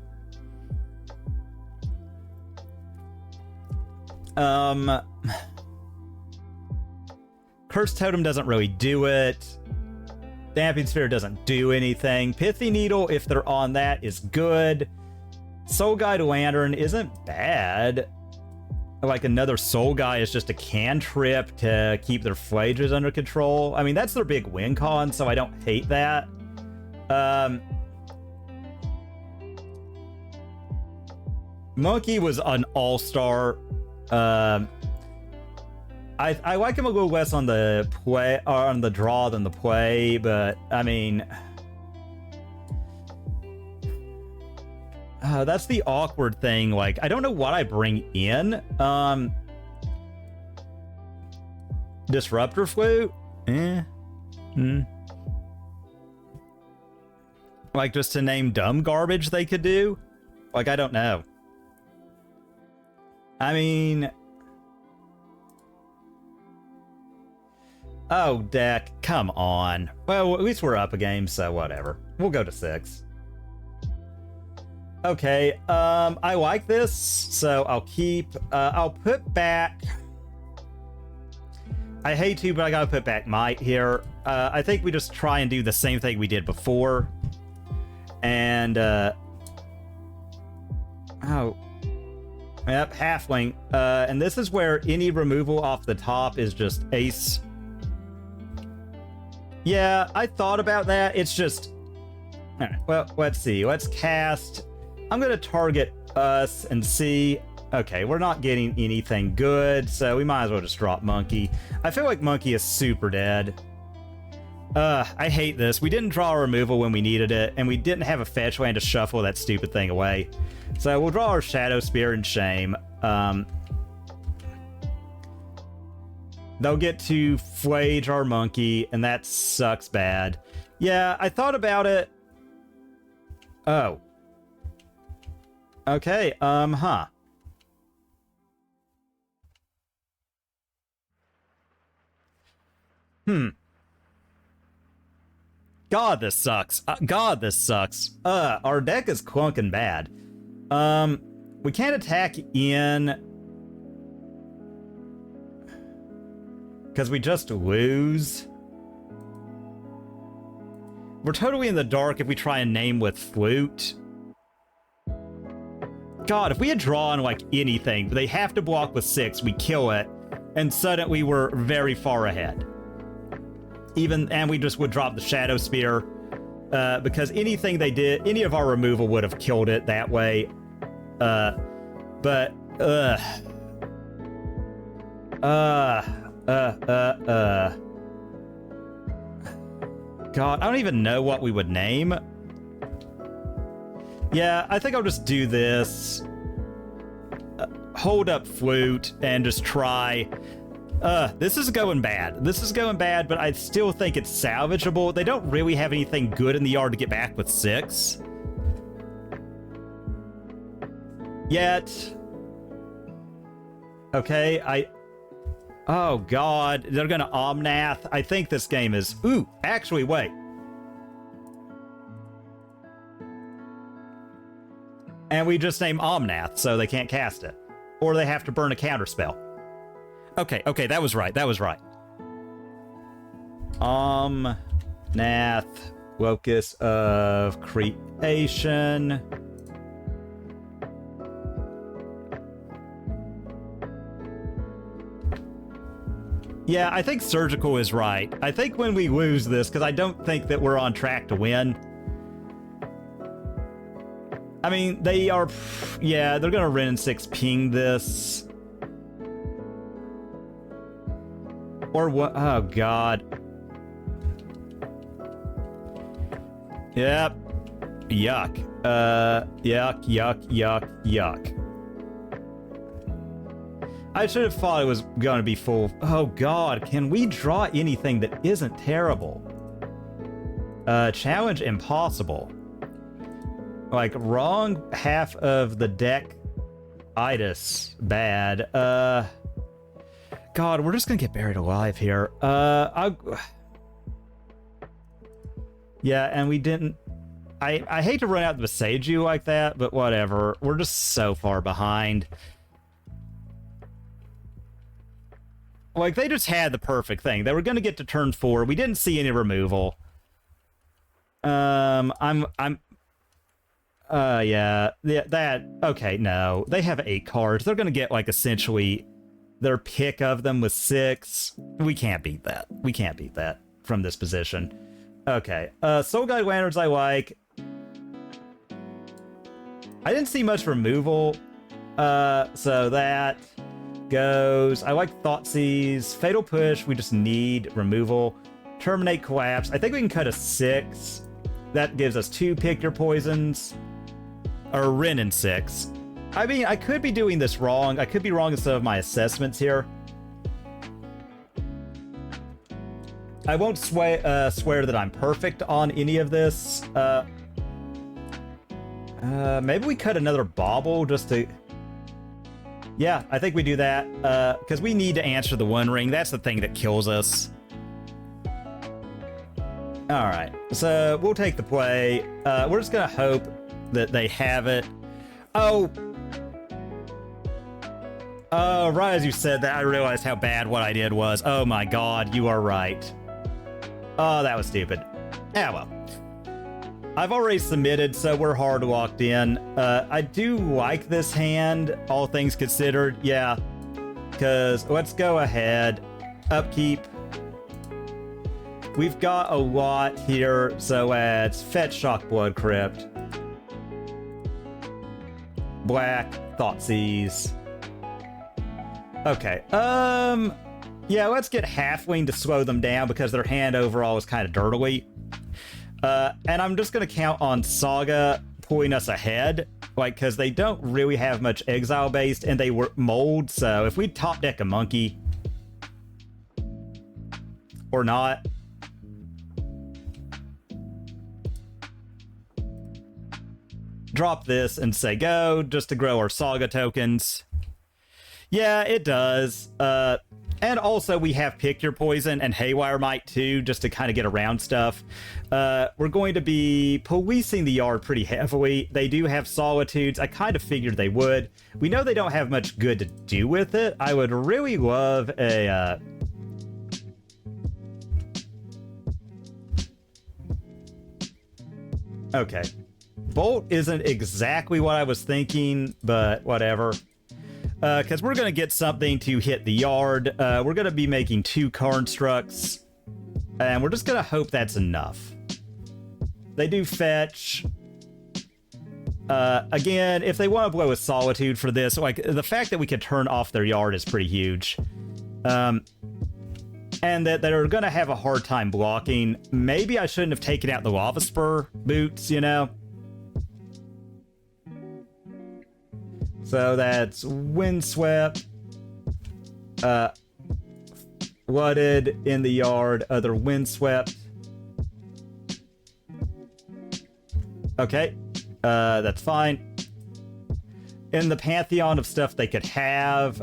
Curse Totem doesn't really do it. Damping Sphere doesn't do anything. Pithy Needle, if they're on that, is good. Soul Guide Lantern isn't bad. Like another Soul Guy is just a cantrip to keep their Phaedras under control. I mean, that's their big win con, so I don't hate that. Monkey was an all-star. I like him a little less on the play or on the draw than the play, but I mean, that's the awkward thing. Like, I don't know what I bring in. Disruptor Flute? Like, just to name dumb garbage they could do? Like, I don't know. I mean... Oh, deck, come on. Well, at least we're up a game, so whatever. We'll go to 6. Okay, I like this, so I'll keep... I'll put back... I hate to, but I gotta put back Might here. I think we just try and do the same thing we did before. And, oh... Yep, Halfling. And this is where any removal off the top is just ace. Yeah, I thought about that. It's just... Alright, well, let's see. Let's cast... I'm going to target us and see... Okay, we're not getting anything good, so we might as well just drop Monkey. I feel like Monkey is super dead. I hate this. We didn't draw a removal when we needed it, and we didn't have a fetch land to shuffle that stupid thing away. So we'll draw our Shadow Spear in shame. They'll get to Flage our monkey, and that sucks bad. Yeah, I thought about it. Oh. Okay, huh. God, this sucks. God, this sucks. Our deck is clunking bad. We can't attack in because we just lose. We're totally in the dark if we try and name with Flute. God, if we had drawn like anything, they have to block with 6, we kill it, and suddenly we're very far ahead. And we just would drop the Shadow Spear, because anything they did, any of our removal would have killed it that way. God, I don't even know what we would name. Yeah, I think I'll just do this. Hold up Flute and just try. This is going bad. This is going bad, but I still think it's salvageable. They don't really have anything good in the yard to get back with 6. Yet. Okay, oh god, they're gonna Omnath. I think this game is... Ooh, actually, wait. And we just name Omnath, so they can't cast it. Or they have to burn a counterspell. Okay, that was right, that was right. Omnath, Locus of Creation. Yeah, I think Surgical is right. I think when we lose this, because I don't think that we're on track to win. I mean, they are... Yeah, they're going to Wrenn and 6 ping this. Or what? Oh, God. Yep. Yuck. Yuck. I should have thought it was going to be full. Oh, God. Can we draw anything that isn't terrible? Challenge impossible. Like, wrong half of the deck. Itis. Bad. God, we're just going to get buried alive here. Yeah, and we didn't... I hate to run out the Beseiju like that, but whatever. We're just so far behind. Like, they just had the perfect thing. They were going to get to turn 4. We didn't see any removal. Yeah, okay, no. They have 8 cards. They're going to get, like, essentially their pick of them with 6. We can't beat that. We can't beat that from this position. Okay, Soul Guide Lanterns I like. I didn't see much removal, so that... goes. I like Thoughtseize. Fatal Push, we just need removal. Terminate Collapse. I think we can cut a 6. That gives us 2 Pick Your Poisons. Or Wrenn and 6. I mean, I could be doing this wrong. I could be wrong in some of my assessments here. I won't swear that I'm perfect on any of this. Maybe we cut another Bauble just to... Yeah, I think we do that, because we need to answer the One Ring. That's the thing that kills us. Alright, so we'll take the play. We're just gonna hope that they have it. Oh, right as you said that, I realized how bad what I did was. Oh my god, you are right. Oh, that was stupid. Ah, well. I've already submitted, so we're hard locked in. I do like this hand, all things considered. Yeah, because let's go ahead. Upkeep. We've got a lot here, so let's fetch Shock Blood Crypt. Black, Thoughtseize. Okay, Yeah, let's get Halfwing to slow them down because their hand overall is kind of dirtily. And I'm just going to count on Saga pulling us ahead, like, because they don't really have much exile based and they were mold. So if we top deck a monkey or not, drop this and say go just to grow our Saga tokens. Yeah, it does. And also we have Pick Your Poison and Haywire Might too, just to kind of get around stuff. We're going to be policing the yard pretty heavily. They do have Solitudes. I kind of figured they would. We know they don't have much good to do with it. I would really love a... Okay. Bolt isn't exactly what I was thinking, but whatever. Because we're going to get something to hit the yard. We're going to be making 2 constructs. And we're just going to hope that's enough. They do fetch. Again, if they want to blow a Solitude for this, like, the fact that we could turn off their yard is pretty huge. And that they're going to have a hard time blocking. Maybe I shouldn't have taken out the Lava Spur boots, you know? So that's Windswept, flooded in the yard, other Windswept. Okay, that's fine. In the pantheon of stuff they could have,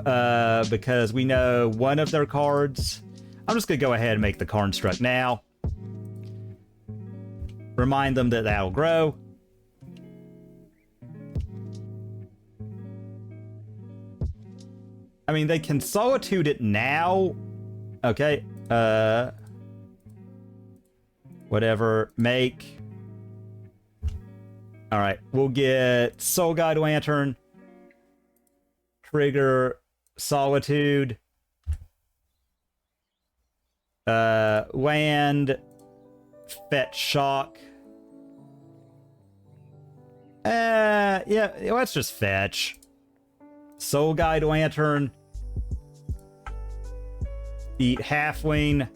because we know one of their cards. I'm just gonna go ahead and make the construct now. Remind them that that'll grow. I mean, they can Solitude it now. Okay. Whatever. Make. Alright. We'll get Soul Guide Lantern. Trigger Solitude. Land. Fetch Shock. Yeah, let's just fetch. Soul Guide Lantern. Eat Halfwing.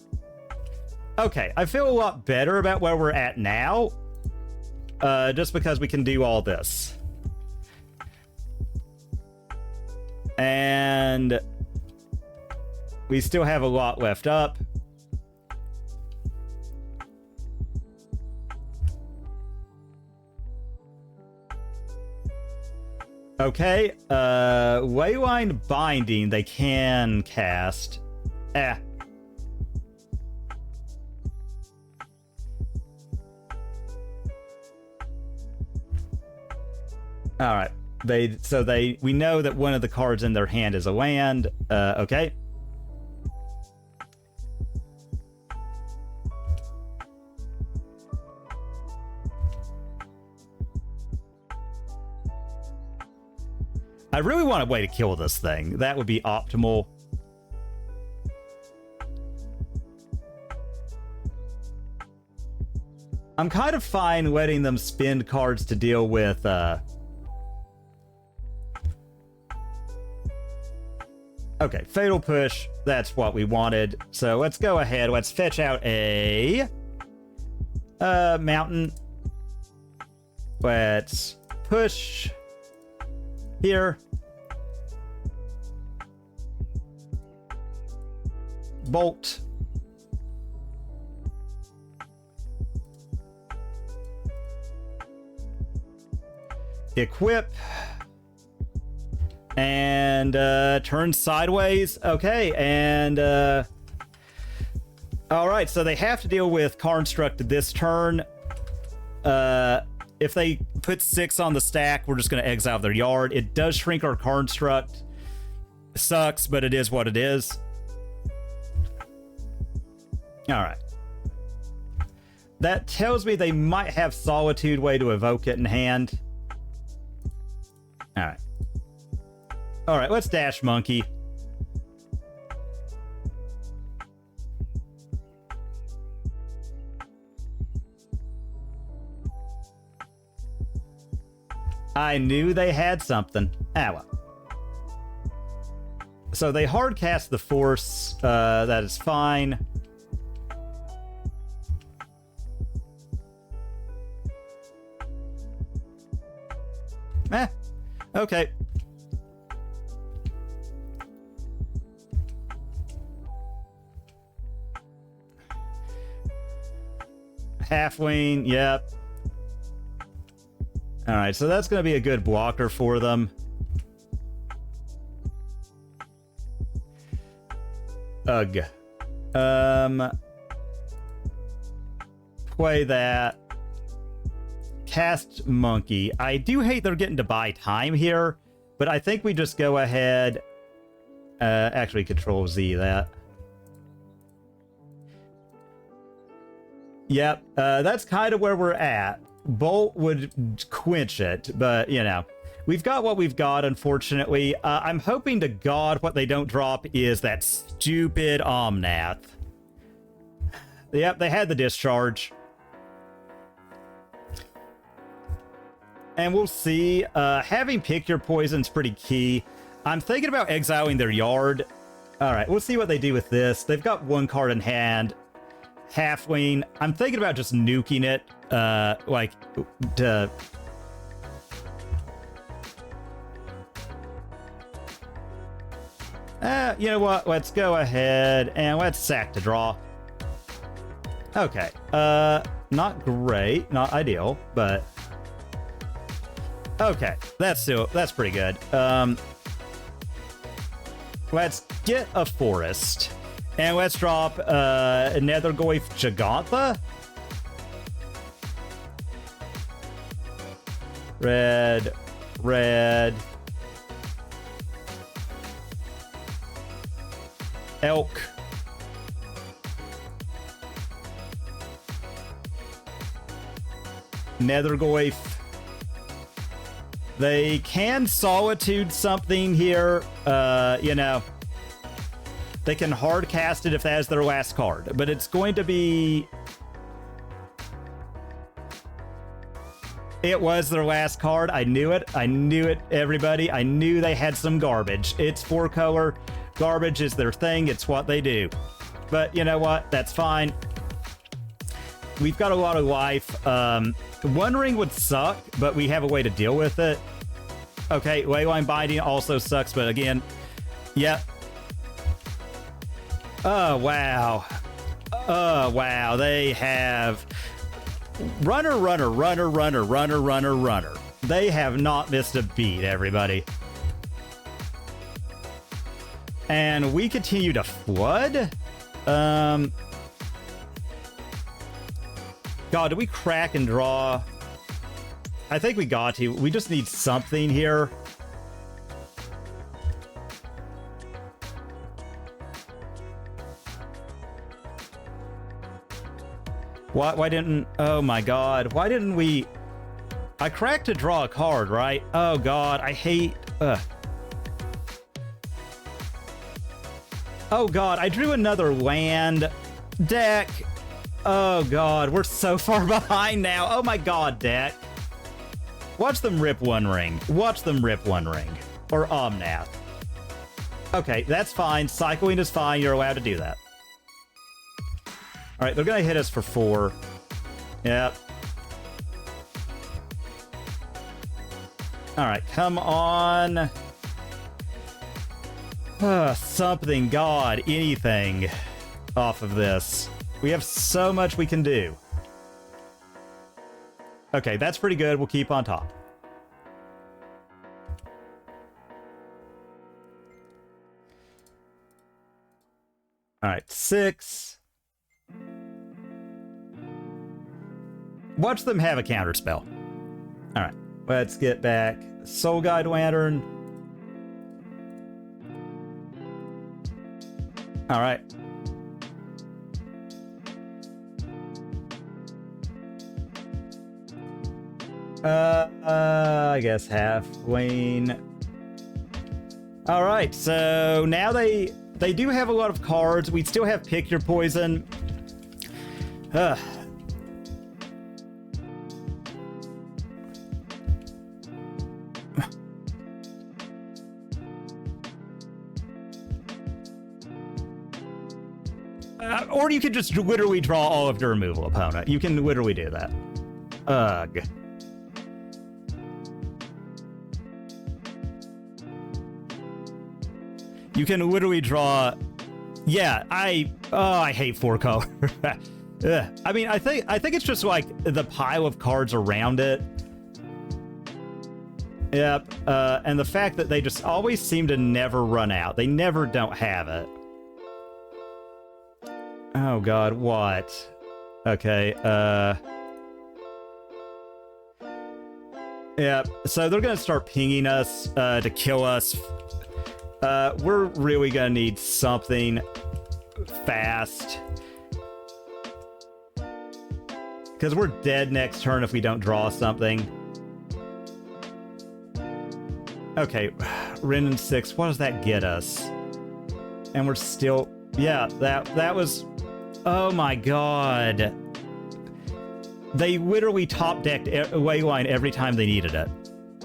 Okay, I feel a lot better about where we're at now. Just because we can do all this. And we still have a lot left up. Okay, Leyline Binding they can cast. Alright. We know that one of the cards in their hand is a land. Okay. I really want a way to kill this thing. That would be optimal. I'm kind of fine letting them spend cards to deal with, Okay, Fatal Push. That's what we wanted. So let's go ahead. Let's fetch out a... mountain. Let's push... here. Bolt. Equip. And turn sideways. Okay, and all right, so they have to deal with Construct this turn. If they put 6 on the stack, we're just going to exile their yard. It does shrink our Construct. Sucks, but it is what it is. All right. That tells me they might have Solitude way to evoke it in hand. All right. All right, let's dash Monkey. I knew they had something. Ah, well. So they hard cast the Force. That is fine. Okay. Halfwing, yep. Alright, so that's going to be a good blocker for them. Ugh. Play that. Cast Monkey. I do hate they're getting to buy time here, but I think we just go ahead. Actually, Control Z that. Yep, that's kind of where we're at. Bolt would quench it, but, you know, we've got what we've got, unfortunately. I'm hoping to God what they don't drop is that stupid Omnath. Yep, they had the discharge. And we'll see. Having Pick Your Poison's pretty key. I'm thinking about exiling their yard. Alright, we'll see what they do with this. They've got one card in hand. Halfwing. I'm thinking about just nuking it. Like, to... you know what? Let's go ahead and let's sack to draw. Okay. Not great. Not ideal, but... Okay. That's pretty good. Let's get a forest. And let's drop Nethergoyf Jagantha. Red. Elk. Nethergoyf. They can Solitude something here, you know. They can hard cast it if that is their last card, but it's going to be... It was their last card. I knew it. I knew it, everybody. I knew they had some garbage. It's 4-color. Garbage is their thing. It's what they do. But you know what? That's fine. We've got a lot of life. One Ring would suck, but we have a way to deal with it. Okay, Leyline Binding also sucks, but again, yep. Oh, wow. Oh, wow. They have runner. They have not missed a beat, everybody. And we continue to flood. God, do we crack and draw? I think we got to. We just need something here. Why didn't... Oh my god. Why didn't we... I cracked to draw a card, right? Oh god, I hate... Oh god, I drew another land deck. Oh god, we're so far behind now. Oh my god, deck. Watch them rip One Ring. Watch them rip One Ring. Or Omnath. Okay, that's fine. Cycling is fine. You're allowed to do that. Alright, they're gonna hit us for 4. Yep. Alright, come on. Something, God, anything off of this. We have so much we can do. Okay, that's pretty good. We'll keep on top. Alright, 6. Watch them have a counterspell. Alright, let's get back. Soul Guide Lantern. Alright. I guess Halfwing. Alright, so now they do have a lot of cards. We still have Pick Your Poison. Or you could just literally draw all of your removal opponent. You can literally do that. Ugh. You can literally draw... Yeah, I hate 4 color. I mean, I think it's just like the pile of cards around it. Yep, and the fact that they just always seem to never run out. They never don't have it. Oh god, what? Okay, Yep, so they're gonna start pinging us to kill us. We're really gonna need something fast. Because we're dead next turn if we don't draw something. Okay, Ren and 6, what does that get us? And we're still... Yeah, that was... Oh my god. They literally top-decked Wayline every time they needed it.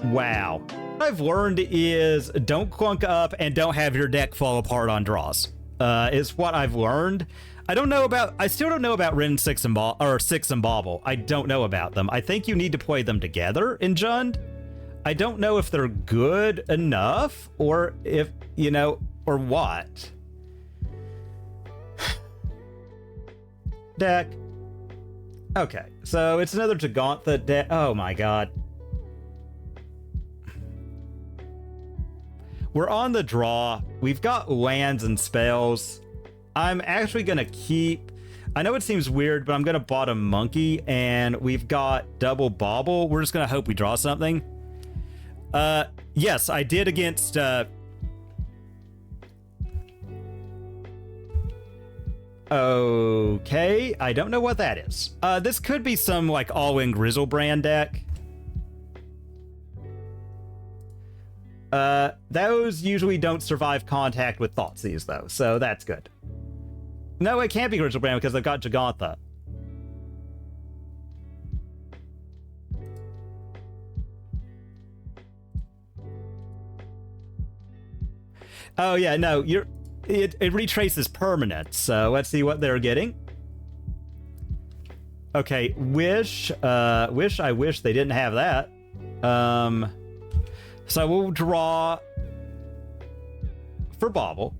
Wow. What I've learned is don't clunk up and don't have your deck fall apart on draws. Is what I've learned. I still don't know about Ren 6 and 6 and Bauble. I don't know about them. I think you need to play them together in Jund. I don't know if they're good enough or if, you know, or what. Deck. Okay, so it's another Jagantha deck. Oh my god. We're on the draw. We've got lands and spells. I'm actually going to keep... I know it seems weird, but I'm going to bottom Monkey, and we've got double Bauble. We're just going to hope we draw something. Yes, I did against... Okay, I don't know what that is. This could be some, like, all-in Grizzlebrand deck. Those usually don't survive contact with Thoughtseize, though, so that's good. No, it can't be Grizzlebrand because they've got Jagantha. Oh, yeah, no, it retraces permanents, so let's see what they're getting. Okay, I wish they didn't have that. So we'll draw for Bauble.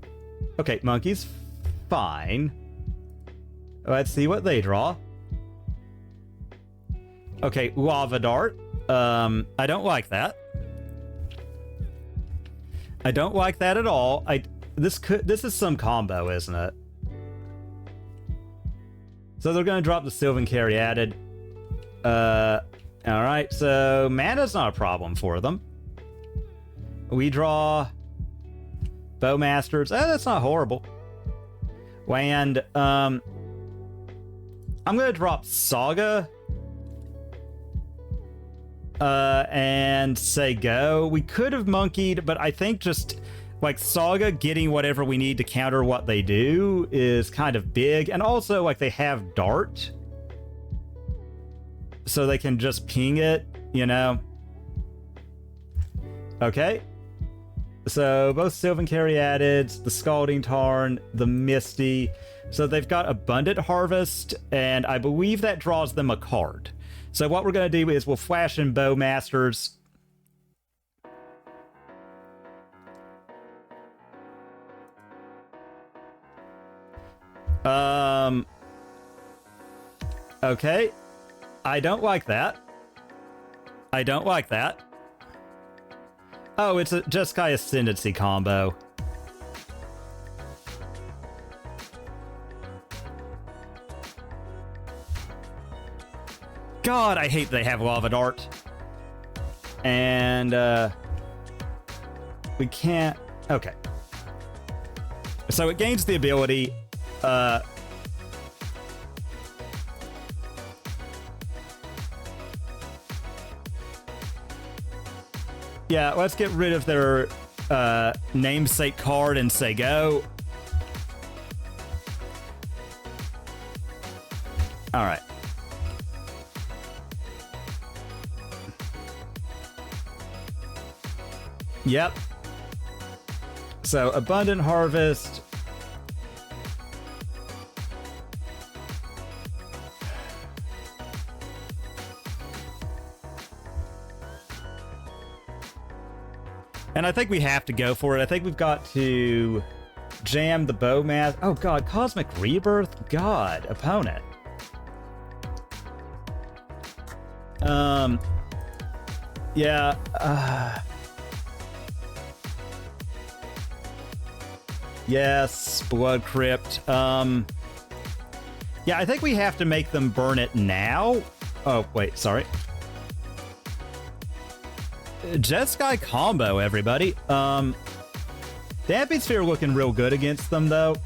Okay, Monkey's fine. Let's see what they draw. Okay, Lava Dart. I don't like that. I don't like that at all. This is some combo, isn't it? So they're going to drop the Sylvan Caryatid. Alright, so mana's not a problem for them. We draw Bowmasters. Oh, that's not horrible. Land. I'm going to drop Saga. And say go. We could have monkeyed, but I think just like Saga getting whatever we need to counter what they do is kind of big. And also, like, they have Dart. So they can just ping it, you know? Okay. So both Sylvan Caryatids, the Scalding Tarn, the Misty. So they've got Abundant Harvest, and I believe that draws them a card. So what we're going to do is we'll flash in Bowmasters. Okay. I don't like that. I don't like that. Oh, it's a Jeskia Ascendancy combo. God, I hate they have Lava Dart. And, we can't... Okay. So it gains the ability, yeah, let's get rid of their, namesake card and say go. Alright. Yep. So, Abundant Harvest. And I think we have to go for it. I think we've got to jam the Bowmaster. Oh god, Cosmic Rebirth? God, opponent. Yeah, yes, Blood Crypt. Yeah, I think we have to make them burn it now. Oh, wait, sorry. Jeskia combo, everybody. Damping Sphere looking real good against them, though.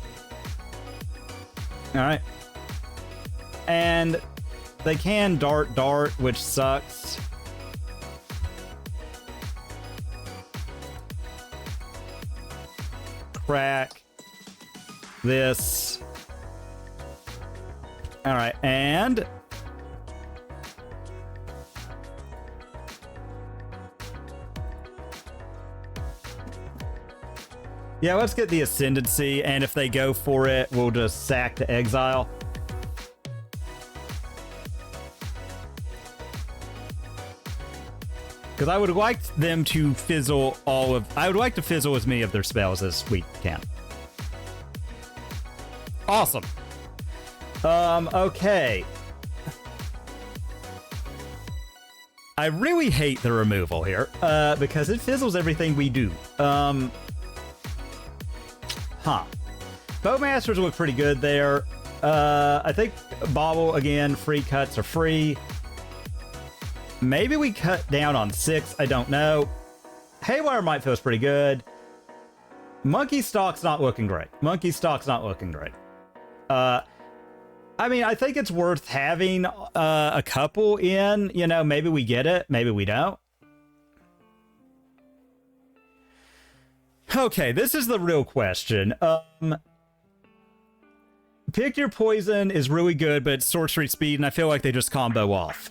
Alright. And they can dart, which sucks. Crack. This. Alright, and... yeah, let's get the Ascendancy, and if they go for it, we'll just sack to exile. Because I would like them to fizzle all of... I would like to fizzle as many of their spells as we can. Awesome. Okay. I really hate the removal here, because it fizzles everything we do. Bowmasters look pretty good there. I think Bobble, again, free cuts are free. Maybe we cut down on 6, I don't know. Haywire Might feels pretty good. Monkey Stalk's not looking great. Monkey Stalk's not looking great. I mean, I think it's worth having a couple in. You know, maybe we get it, maybe we don't. Okay, this is the real question. Pick Your Poison is really good, but it's sorcery speed, and I feel like they just combo off.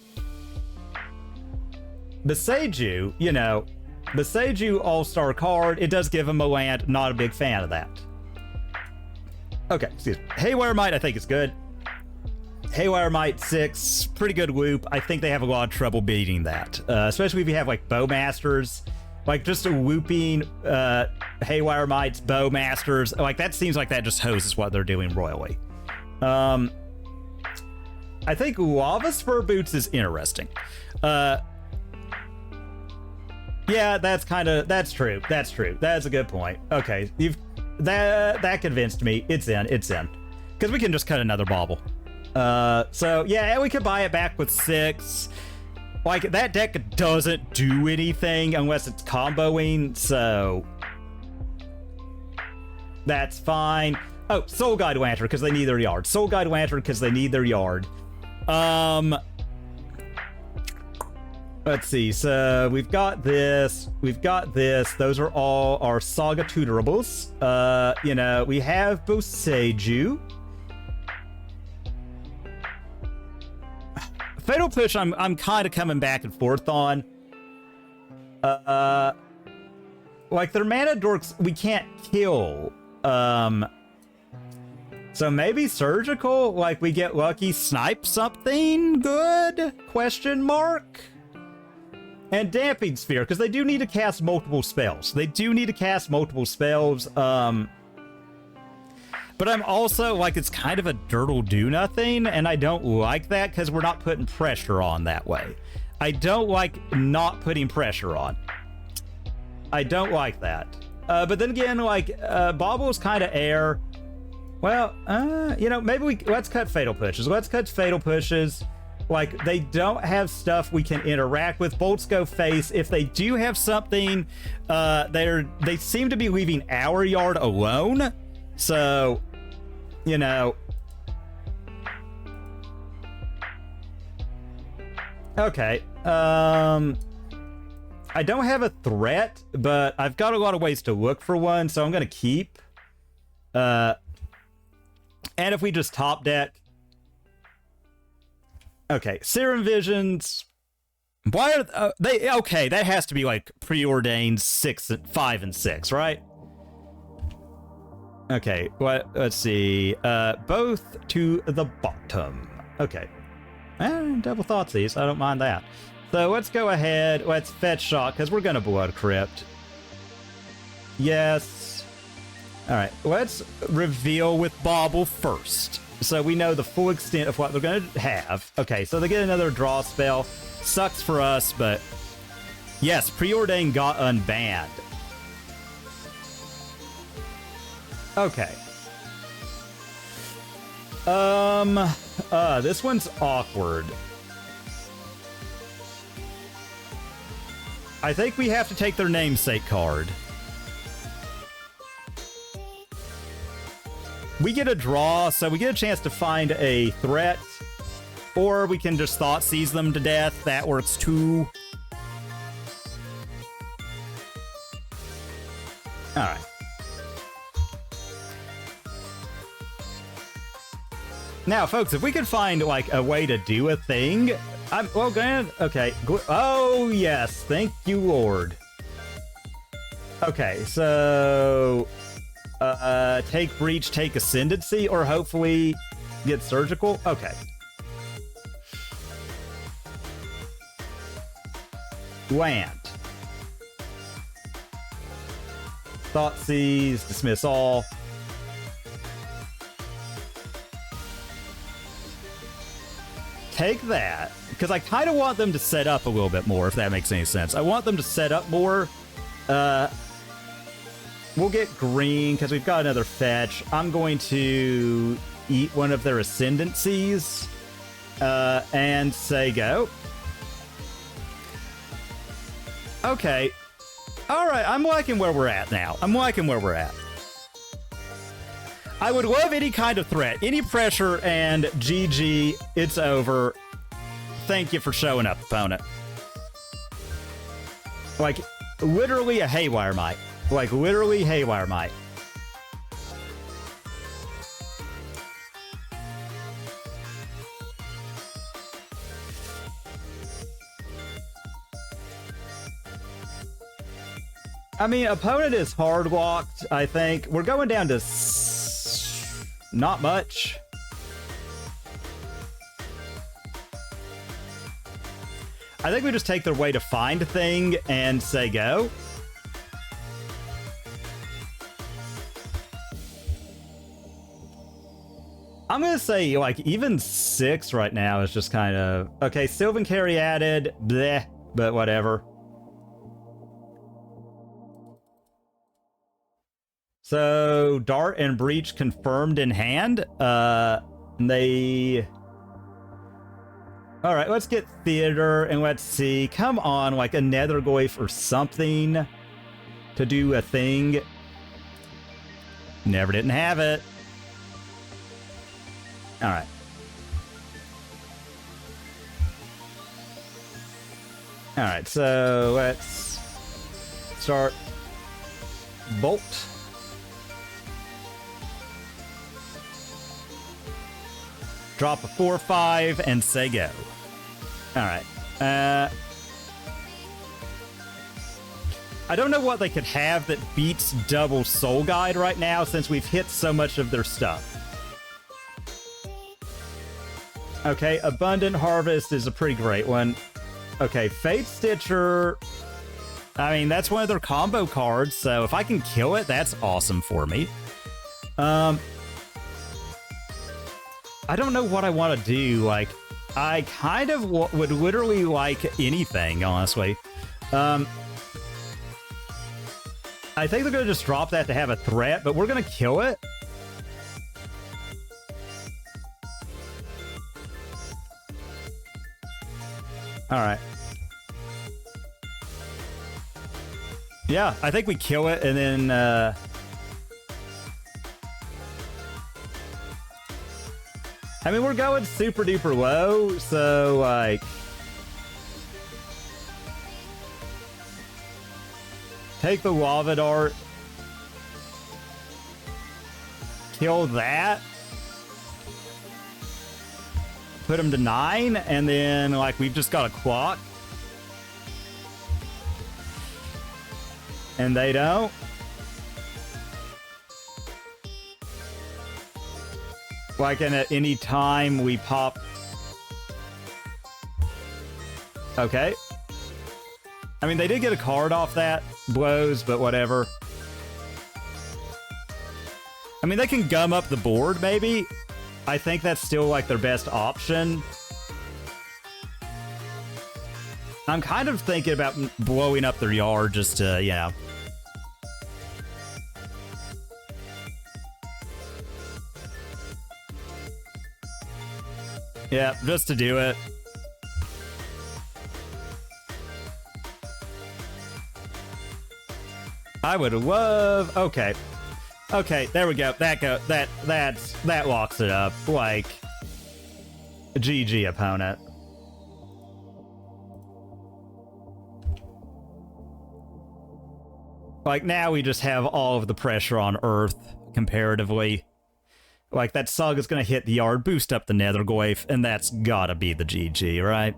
Beseiju, you know, Beseiju all-star card, it does give him a land, not a big fan of that. Okay, excuse me. Haywire Might, I think is good. Haywire Might 6, pretty good loop. I think they have a lot of trouble beating that, especially if you have, like, Bowmasters. Like, just a looping Haywire Mights, Bowmasters, like, that seems like that just hoses what they're doing royally. I think Lava Spur Boots is interesting. Yeah, that's true. That's true. That's a good point. Okay, that convinced me. It's in. Because we can just cut another bauble. So, yeah, we could buy it back with 6. Like, that deck doesn't do anything unless it's comboing, so... that's fine. Oh, Soul Guide Lantern, because they need their yard. Soul Guide Lantern, because they need their yard. Let's see, so we've got this, those are all our Saga Tuturables. You know, we have Boseiju. Fatal Push, I'm kind of coming back and forth on. Like, their mana dorks, we can't kill. So maybe Surgical, like, we get lucky, snipe something good? Question mark? And Damping Sphere, because they do need to cast multiple spells. But I'm also, like, it's kind of a dirt'll do nothing, and I don't like that because we're not putting pressure on that way. I don't like not putting pressure on. I don't like that. But then again, like, Bobble's kind of air. Well, you know, maybe let's cut Fatal Pushes. Like, they don't have stuff we can interact with. Bolts go face. If they do have something, they seem to be leaving our yard alone. So, you know. Okay. I don't have a threat, but I've got a lot of ways to look for one, so I'm going to keep. And if we just top deck. Okay, Serum Visions. Why are they? Okay, that has to be like preordained 5 and 6, right? Okay, let's see. Both to the bottom. Okay. Double Thoughtseize, I don't mind that. So let's go ahead, let's Fetch Shock, because we're going to Blood Crypt. Yes. All right, let's reveal with Bauble first, so we know the full extent of what they're going to have. Okay, so they get another draw spell. Sucks for us, but yes, Preordain got unbanned. Okay. This one's awkward. I think we have to take their namesake card. We get a draw, so we get a chance to find a threat, or we can just thought seize them to death. That works too. All right. Now, folks, if we could find, like, a way to do a thing... well, grand. Okay. Oh, yes. Thank you, Lord. Okay, so... take Breach, take Ascendancy, or hopefully get Surgical? Okay. Land. Thoughtseize, dismiss all. Take that, because I kind of want them to set up a little bit more, if that makes any sense. I want them to set up more. We'll get green, because we've got another fetch. I'm going to eat one of their Ascendancies, and say go. Okay. Alright, I'm liking where we're at now. I'm liking where we're at. I would love any kind of threat, any pressure, and GG, it's over. Thank you for showing up, opponent. Like, literally a Haywire Might. Like, literally Haywire Might. I mean, opponent is hard locked, I think. We're going down to not much. I think we just take their way to find a thing and say go. I'm gonna say, like, even 6 right now is just kind of... Okay, Sylvan Carry added, bleh, but whatever. So, Dart and Breach confirmed in hand. They... Alright, let's get Theater, and let's see. Come on, like a Nethergoyf or something to do a thing. Never didn't have it. Alright. Alright, so let's start Bolt. Drop a 4/5 and say go. Alright. I don't know what they could have that beats double Soul Guide right now, since we've hit so much of their stuff. Okay, Abundant Harvest is a pretty great one. Okay, Fate Stitcher... I mean, that's one of their combo cards, so if I can kill it, that's awesome for me. I don't know what I want to do. Like, I kind of would literally like anything, honestly. I think they're going to just drop that to have a threat, but we're going to kill it. Alright. Yeah, I think we kill it, and then, I mean, we're going super duper low, so, like... Take the Lava Dart. Kill that. Put him to 9, and then, like, we've just got a clock. And they don't. Like, and at any time we pop... Okay. I mean, they did get a card off that. Blows, but whatever. I mean, they can gum up the board, maybe. I think that's still, like, their best option. I'm kind of thinking about blowing up their yard just to, you know. Yeah, just to do it. I would love... Okay. Okay, there we go. That locks it up. Like, GG, opponent. Like, now we just have all of the pressure on Earth, comparatively. Like, that Sug is going to hit the yard, boost up the Nethergoyf, and that's gotta be the GG, right?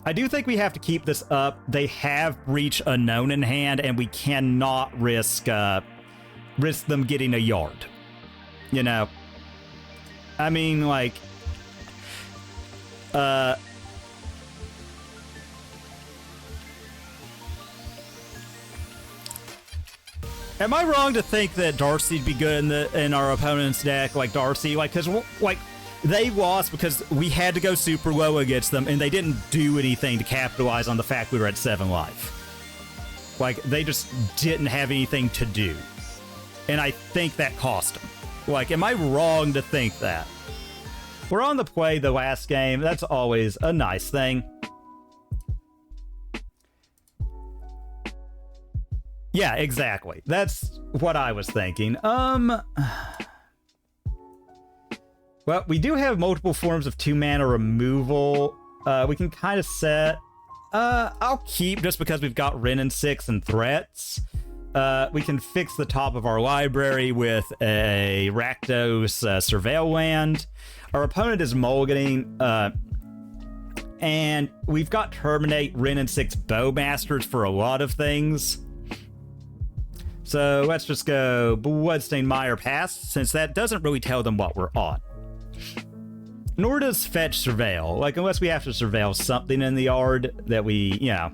I do think we have to keep this up. They have Breach Unknown in hand, and we cannot risk them getting a yard. You know? I mean, like... Am I wrong to think that Darcy'd be good in our opponent's deck, like Darcy? Like, because, like, they lost because we had to go super low against them, and they didn't do anything to capitalize on the fact we were at 7 life. Like, they just didn't have anything to do. And I think that cost them. Like, am I wrong to think that? We're on the play the last game. That's always a nice thing. Yeah, exactly. That's what I was thinking. Well, we do have multiple forms of 2-mana removal. We can kind of set... I'll keep just because we've got Wrenn and Six and threats. We can fix the top of our library with a Rakdos Surveil land. Our opponent is mulliganing, and we've got Terminate, Wrenn and Six Bowmasters for a lot of things. So let's just go Bloodstained Mire Past, since that doesn't really tell them what we're on. Nor does Fetch Surveil. Like, unless we have to surveil something in the yard that we, you know,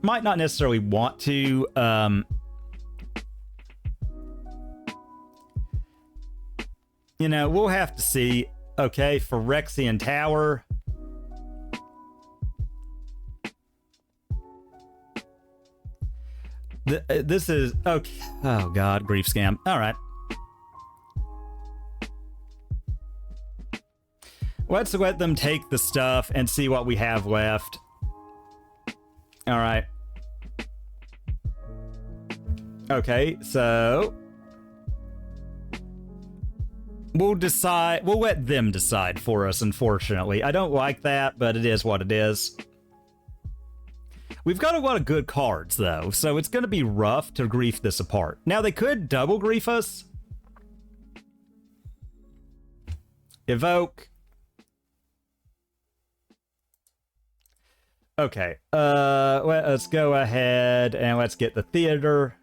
might not necessarily want to. You know, we'll have to see. Okay, Phyrexian Tower. This is... Okay. Oh, God. Grief Scam. All right. Let's let them take the stuff and see what we have left. All right. Okay, so... We'll decide... We'll let them decide for us, unfortunately. I don't like that, but it is what it is. We've got a lot of good cards, though, so it's going to be rough to grief this apart. Now, they could double grief us. Evoke. Okay, let's go ahead and let's get the theater.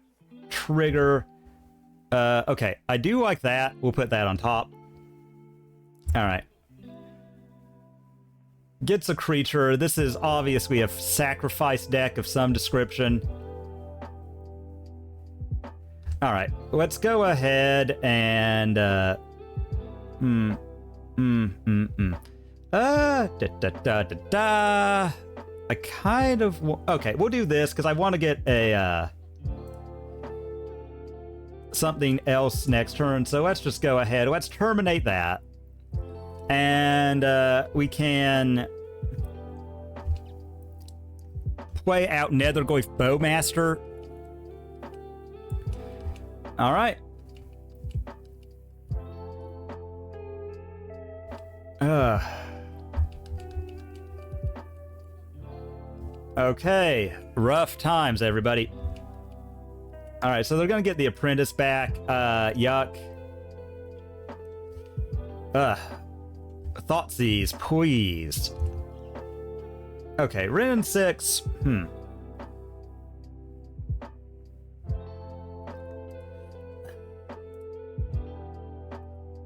Trigger. Okay, I do like that. We'll put that on top. Alright. Gets a creature. This is obviously a sacrifice deck of some description. Alright, let's go ahead and... I kind of... Okay, we'll do this, because I want to get a... something else next turn, so let's just go ahead. Let's terminate that. And we can... play out Nethergoyf Bowmaster. Alright. Okay. Rough times, everybody. Alright, so they're gonna get the Apprentice back. Yuck. Thoughtseize, please. Okay, Wrenn and Six.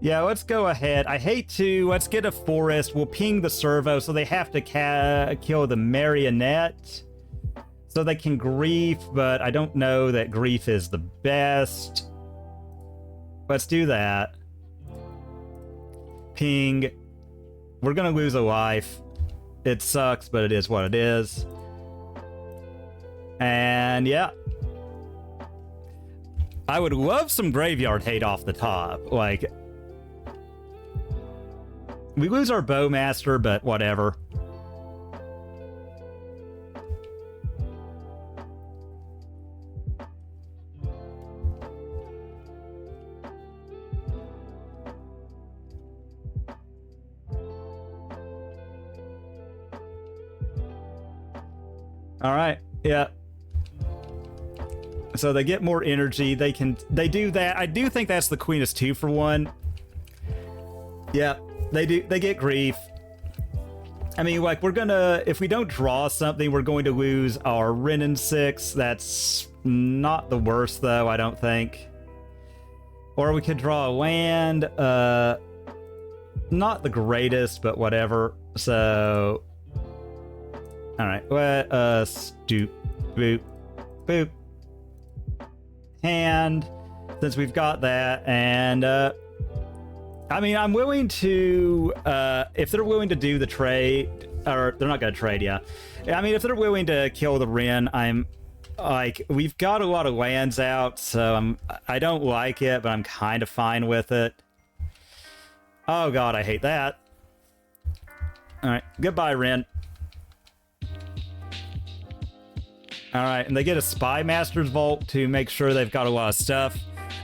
Yeah, let's go ahead. I hate to. Let's get a Forest. We'll ping the Servo, so they have to kill the Marionette. So they can grief, but I don't know that grief is the best. Let's do that. Ping. We're gonna lose a life. It sucks, but it is what it is. And yeah. I would love some graveyard hate off the top. Like, we lose our Bowmaster, but whatever. All right, yeah. So they get more energy. They do that. I do think that's the Queen's 2-for-1. Yeah, they get grief. I mean, like, we're gonna, if we don't draw something, we're going to lose our Wrenn and 6. That's not the worst, though, I don't think. Or we could draw a land. Not the greatest, but whatever. So, all right, let us do boop, boop. Hand, since we've got that, and I mean, I'm willing to, if they're willing to do the trade, or they're not going to trade, yeah. I mean, if they're willing to kill the Wrenn, I'm like, we've got a lot of lands out, so I don't like it, but I'm kind of fine with it. Oh god, I hate that. All right, goodbye, Wrenn. All right, and they get a Spy Master's Vault to make sure they've got a lot of stuff.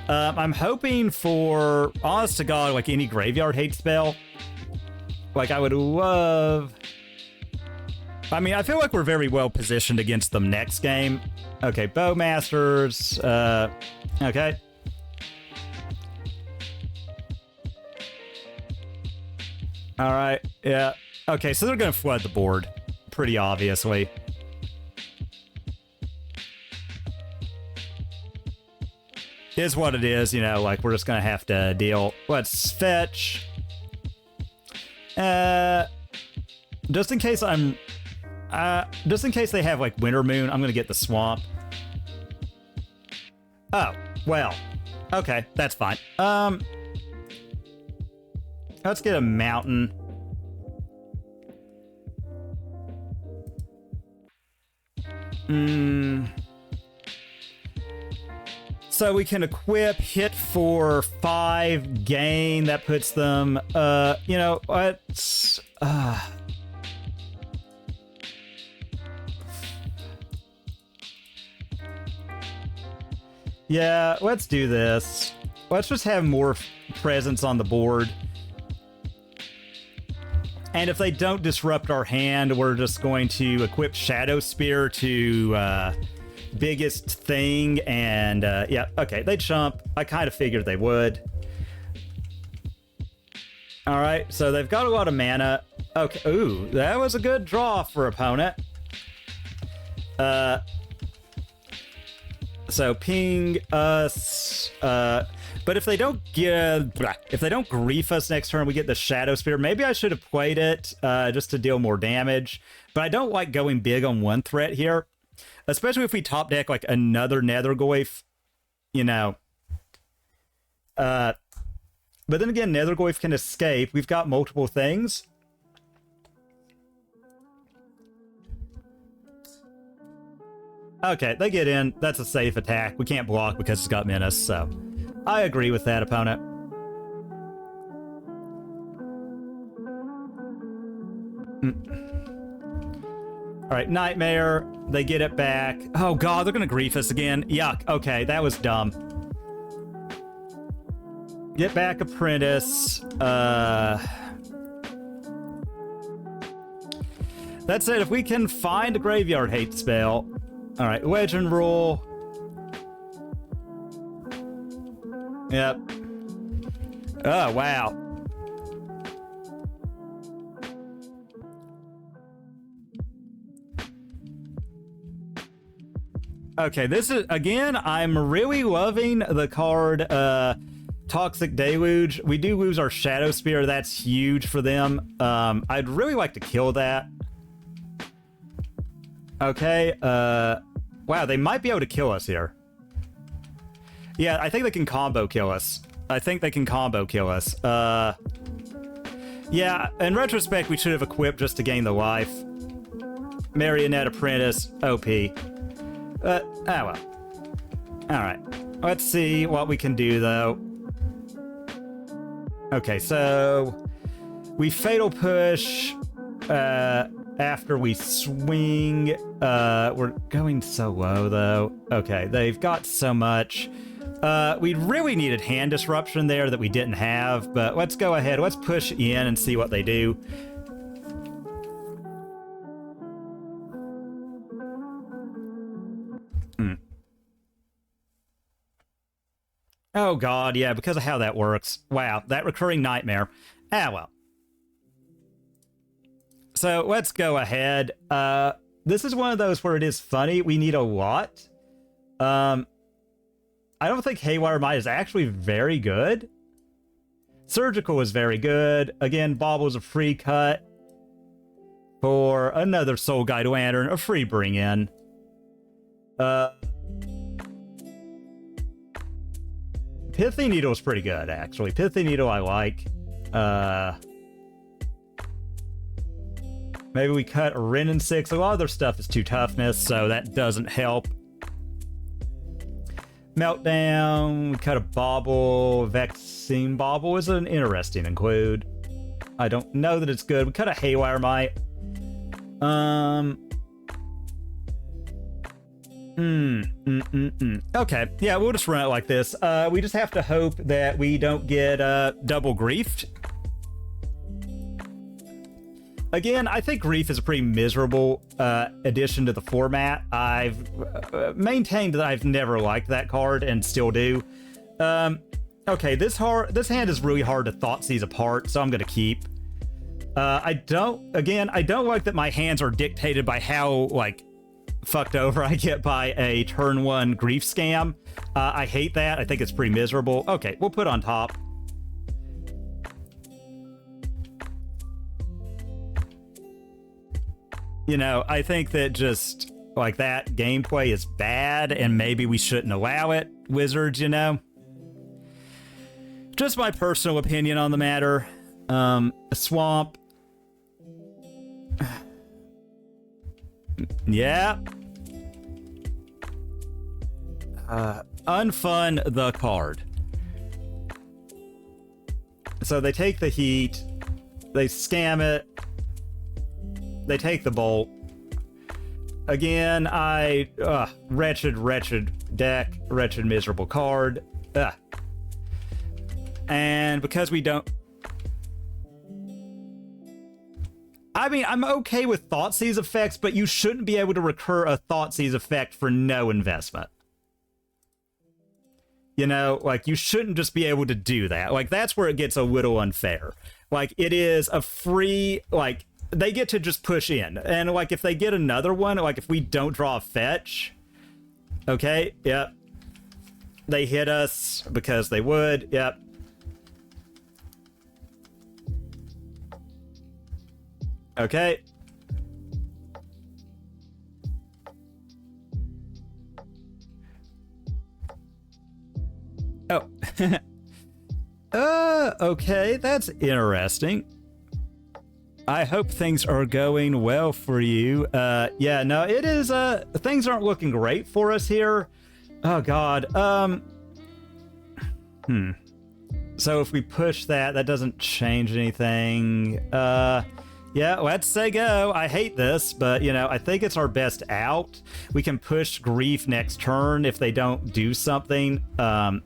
I'm hoping for, honest to God, like any graveyard hate spell. Like, I would love... I mean, I feel like we're very well positioned against them next game. Okay, Bowmasters. Okay. All right, yeah. Okay, so they're going to flood the board, pretty obviously. Is what it is, you know, like, we're just gonna have to deal. Let's fetch. Just in case I'm... just in case they have, like, Winter Moon, I'm gonna get the Swamp. Oh, well. Okay, that's fine. Let's get a Mountain. So we can equip, hit for 5, gain. That puts them, you know, let's, yeah, let's do this. Let's just have more presence on the board. And if they don't disrupt our hand, we're just going to equip Shadow Spear to, biggest thing, and yeah, okay, they chump. I kind of figured they would. All right, so they've got a lot of mana. Okay, ooh, that was a good draw for opponent. So ping us, but if they don't grief us next turn, we get the Shadow Spear. Maybe I should have played it just to deal more damage, but I don't like going big on one threat here. Especially if we top deck, like, another Nethergoyf, you know. But then again, Nethergoyf can escape. We've got multiple things. Okay, they get in. That's a safe attack. We can't block because it's got Menace, so... I agree with that, opponent. Alright, Nightmare. They get it back. Oh god, they're gonna grief us again. Yuck. Okay, that was dumb. Get back Apprentice. That's it. If we can find a graveyard hate spell. Alright, Legend Rule. Yep. Oh, wow. Okay, this is, again, I'm really loving the card Toxic Deluge. We do lose our Shadow Spear. That's huge for them. I'd really like to kill that. Okay, wow, they might be able to kill us here. Yeah, I think they can combo kill us. Yeah, in retrospect, we should have equipped just to gain the life. Marionette Apprentice, OP. Oh well. Alright, let's see what we can do, though. Okay, so we Fatal Push after we swing. We're going so low, though. Okay, they've got so much. We really needed hand disruption there that we didn't have, but let's go ahead. Let's push in and see what they do. Oh god, yeah, because of how that works. Wow, that recurring nightmare. Ah, well. So let's go ahead. This is one of those where it is funny. We need a lot. I don't think Haywire Might is actually very good. Surgical is very good. Again, Bobble's a free cut for another Soul Guide Lantern, a free bring in. Pithy Needle is pretty good, actually. Pithy Needle I like. Maybe we cut a Ren and Six. A lot of their stuff is 2 toughness, so that doesn't help. Meltdown, we cut a Bobble. Vaccine Bobble is an interesting include. I don't know that it's good. We cut a Haywire Might. Okay, yeah, we'll just run it like this. We just have to hope that we don't get double griefed. Again, I think Grief is a pretty miserable addition to the format. I've maintained that I've never liked that card and still do. Okay, this hand is really hard to Thoughtseize apart, so I'm gonna keep. I don't like that my hands are dictated by how, like, fucked over I get by a turn 1 Grief scam. I hate that. I think it's pretty miserable. Okay, we'll put on top. You know, I think that just, like, that gameplay is bad, and maybe we shouldn't allow it, Wizards, you know? Just my personal opinion on the matter. A swamp. Yeah. Unfun the card. So they take the heat, they scam it, they take the bolt. Again, wretched deck, wretched miserable card. And because we don't... I mean, I'm okay with Thoughtseize effects, but you shouldn't be able to recur a Thoughtseize effect for no investment. You know, like, you shouldn't just be able to do that. Like, that's where it gets a little unfair. Like, it is a free, like, they get to just push in. And, like, if they get another one, like, if we don't draw a fetch, okay, yep. They hit us because they would, yep. Okay. Oh. Okay, that's interesting. I hope things are going well for you. Yeah, no, it is, things aren't looking great for us here. Oh, God. So if we push that, that doesn't change anything. Yeah, let's say go. I hate this, but, you know, I think it's our best out. We can push Grief next turn if they don't do something. And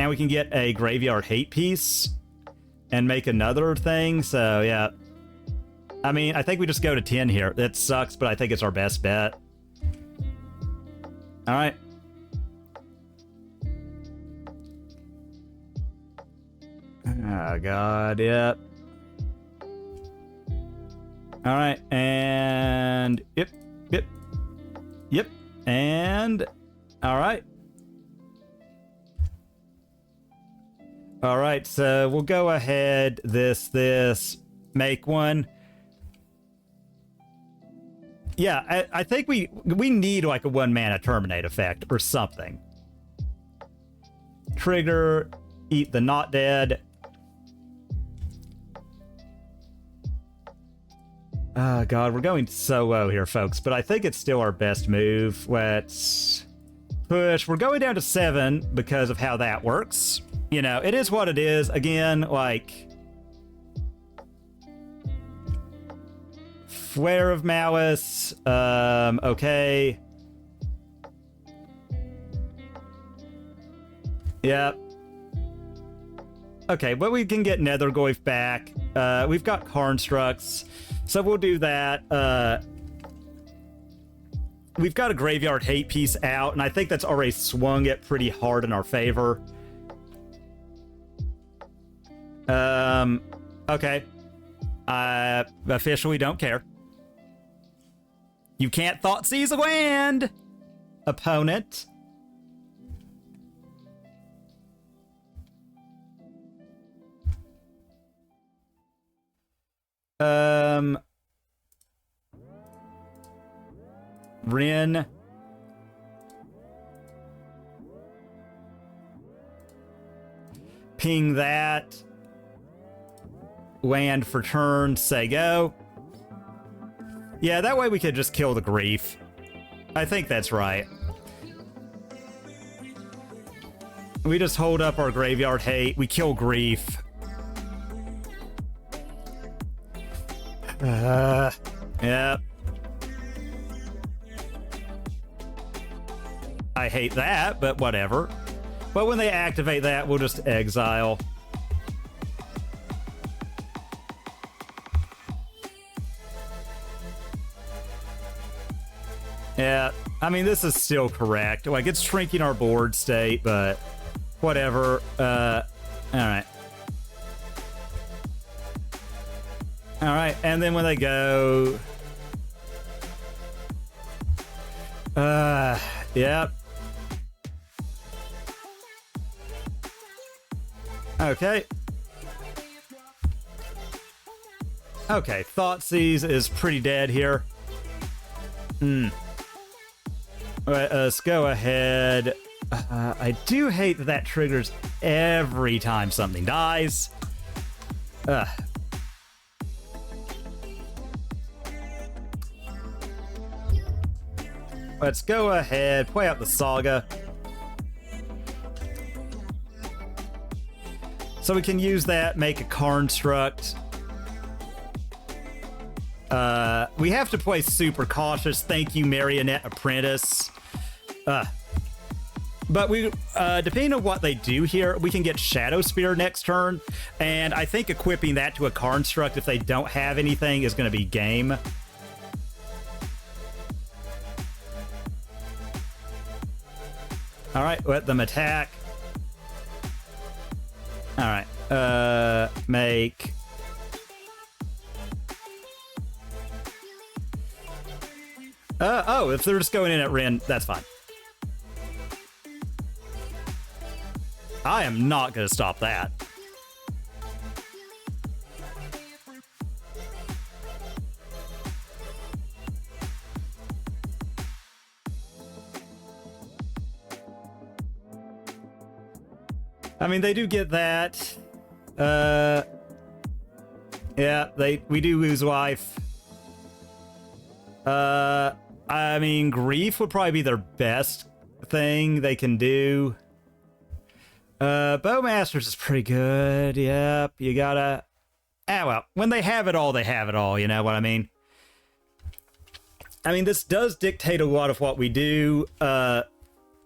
we can get a Graveyard Hate piece and make another thing, so, yeah. I mean, I think we just go to 10 here. That sucks, but I think it's our best bet. All right. Oh, God, yep. All right, and yep, and all right. All right, so we'll go ahead, this, make one. Yeah, I think we need like a 1-mana terminate effect or something. Trigger, eat the not dead. Oh god, we're going so low here, folks, but I think it's still our best move. Let's push. We're going down to 7 because of how that works. You know, it is what it is. Again, like... Flare of Malice. Okay. Yep. Okay, but we can get Nethergoyf back. We've got Constructs, so we'll do that. We've got a Graveyard Hate piece out, and I think that's already swung it pretty hard in our favor. Okay. I officially don't care. You can't Thoughtseize a land, opponent. Rin. Ping that. Land for turn, say go. Yeah, that way we could just kill the Grief. I think that's right. We just hold up our Graveyard Hate. We kill Grief. Yep. I hate that, but whatever. But when they activate that, we'll just exile. Yeah, I mean, this is still correct. Like, it's shrinking our board state, but whatever. Alright. Alright, and then when they go... Yep. Okay. Okay, Thoughtseize is pretty dead here. Alright, let's go ahead. I do hate that that triggers every time something dies. Let's go ahead, play out the Saga. So we can use that, make a Construct. We have to play super cautious. Thank you, Marionette Apprentice. But we, depending on what they do here, we can get Shadow Spear next turn. And I think equipping that to a Construct if they don't have anything is going to be game. Alright, let them attack. Alright, make... oh, if they're just going in at Rin, that's fine. I am not going to stop that. I mean, they do get that. Yeah, we do lose life. I mean, Grief would probably be their best thing they can do. Bowmasters is pretty good. Yep, you gotta... Ah, well, when they have it all, you know what I mean? I mean, this does dictate a lot of what we do. Though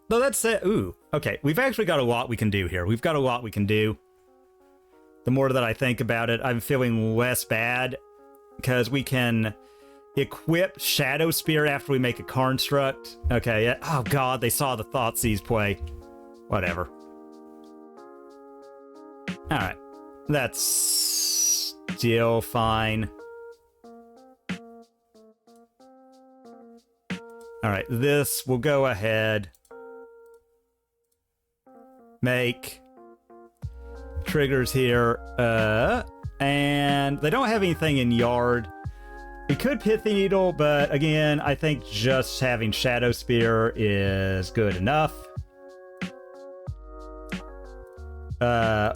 that's it. Ooh, okay, we've actually got a lot we can do here. We've got a lot we can do. The more that I think about it, I'm feeling less bad, because we can equip Shadow Spear after we make a Construct. Okay, yeah. Oh god, they saw the Thoughtseize play. Whatever. Alright. That's still fine. Alright, this will go ahead. Make triggers here. And they don't have anything in yard. We could Pithy Needle, but again, I think just having Shadow Spear is good enough.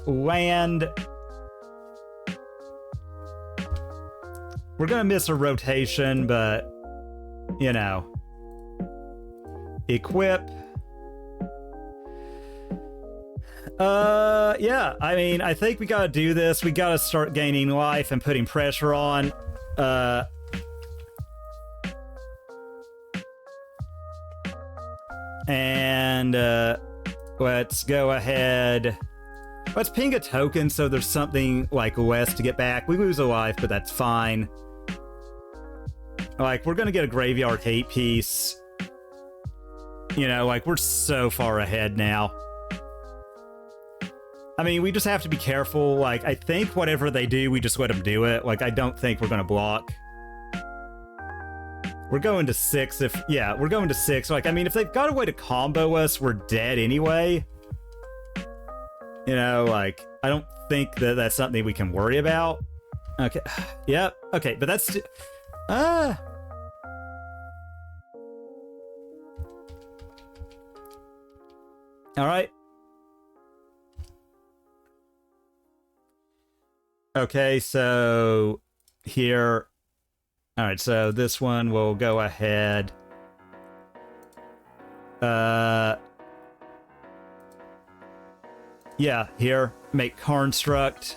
Land. We're gonna miss a rotation, but, you know. Equip. Yeah, I mean, I think we gotta do this. We gotta start gaining life and putting pressure on. And let's go ahead. Let's ping a token so there's something like less to get back. We lose a life, but that's fine. Like, we're gonna get a graveyard hate piece. You know, like, we're so far ahead now. I mean, we just have to be careful. Like, I think whatever they do, we just let them do it. Like, I don't think we're gonna block. We're going to 6 if... Yeah, we're going to 6. Like, I mean, if they've got a way to combo us, we're dead anyway. You know, like, I don't think that that's something we can worry about. Okay. Yep. Okay, but that's... Alright. Okay, so... Here... Alright, so this one will go ahead. Yeah, here. Make Construct.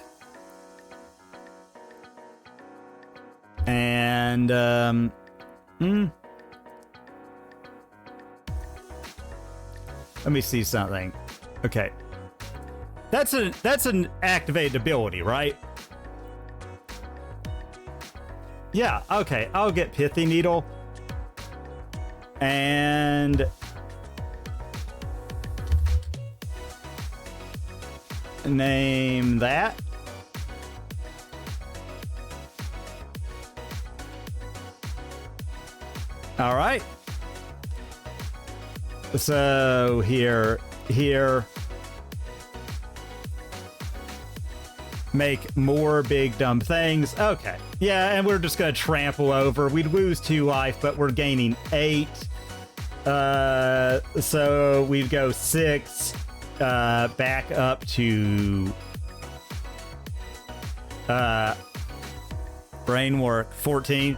And, Let me see something. Okay. That's an activated ability, right? Yeah, okay. I'll get Pithy Needle. And... name that. All right. So here. Make more big dumb things. Okay. Yeah, and we're just gonna trample over. We'd lose 2 life, but we're gaining 8. So we'd go 6. Back up to brain work 14.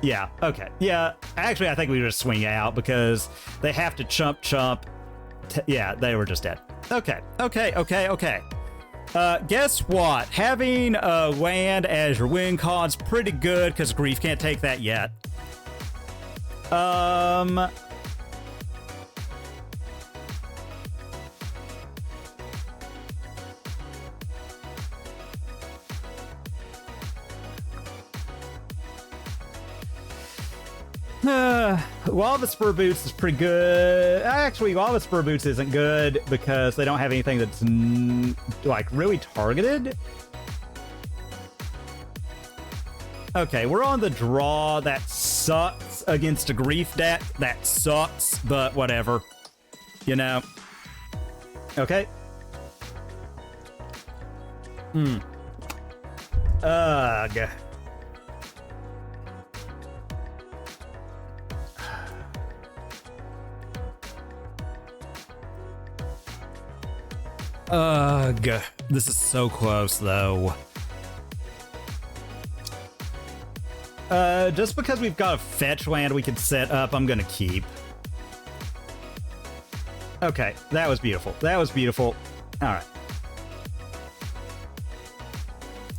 Yeah, okay. Yeah, actually I think we just swing out because they have to chump. Yeah, they were just dead. Okay. Guess what? Having land as your win con's pretty good because Grief can't take that yet. Lava Spur Boots is pretty good. Actually, Lava Spur Boots isn't good because they don't have anything that's like really targeted. Okay, we're on the draw. That sucks against a Grief deck. That sucks, but whatever. You know. Okay. Ugh. Ugh. This is so close, though. Just because we've got a fetch land we can set up, I'm gonna keep. Okay, that was beautiful. That was beautiful. Alright.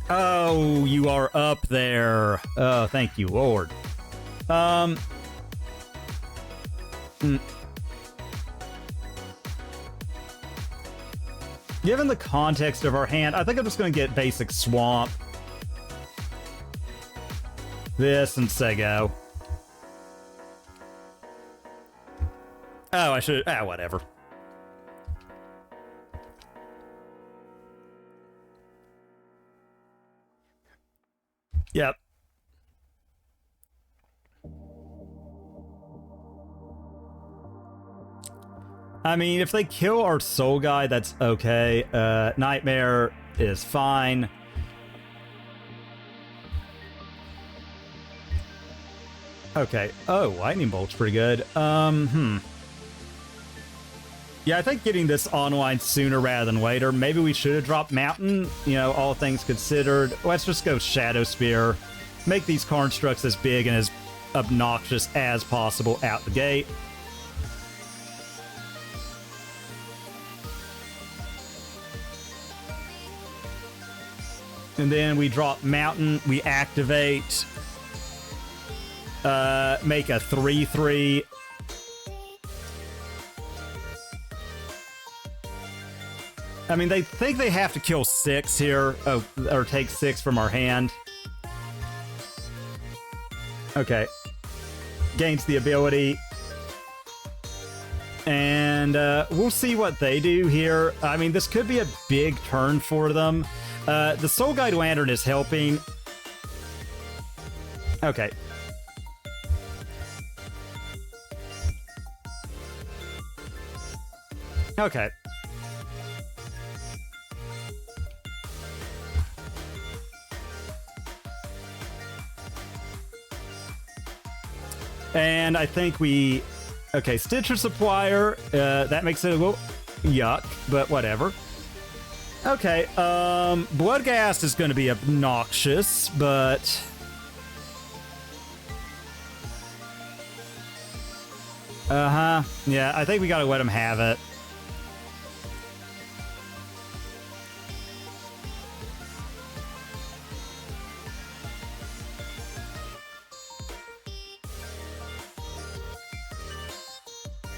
Oh, you are up there. Oh, thank you, Lord. Given the context of our hand, I think I'm just going to get basic Swamp. This and Sego. Oh, I should... whatever. Yep. I mean, if they kill our Soul Guy, that's okay. Nightmare is fine. Okay. Oh, lightning bolt's pretty good. Yeah, I think getting this online sooner rather than later. Maybe we should have dropped mountain, you know, all things considered. Let's just go shadow spear. Make these constructs as big and as obnoxious as possible out the gate. And then we drop mountain, we activate, make a 3/3. I mean, they think they have to kill 6 here, or take 6 from our hand. Okay. Gains the ability. And we'll see what they do here. I mean, this could be a big turn for them. The Soul Guide Lantern is helping. Okay. Okay. And I think we... Okay, Stitcher Supplier. That makes it a little yuck, but whatever. Okay, Bloodghast is going to be obnoxious, but... Uh-huh. Yeah, I think we gotta let him have it.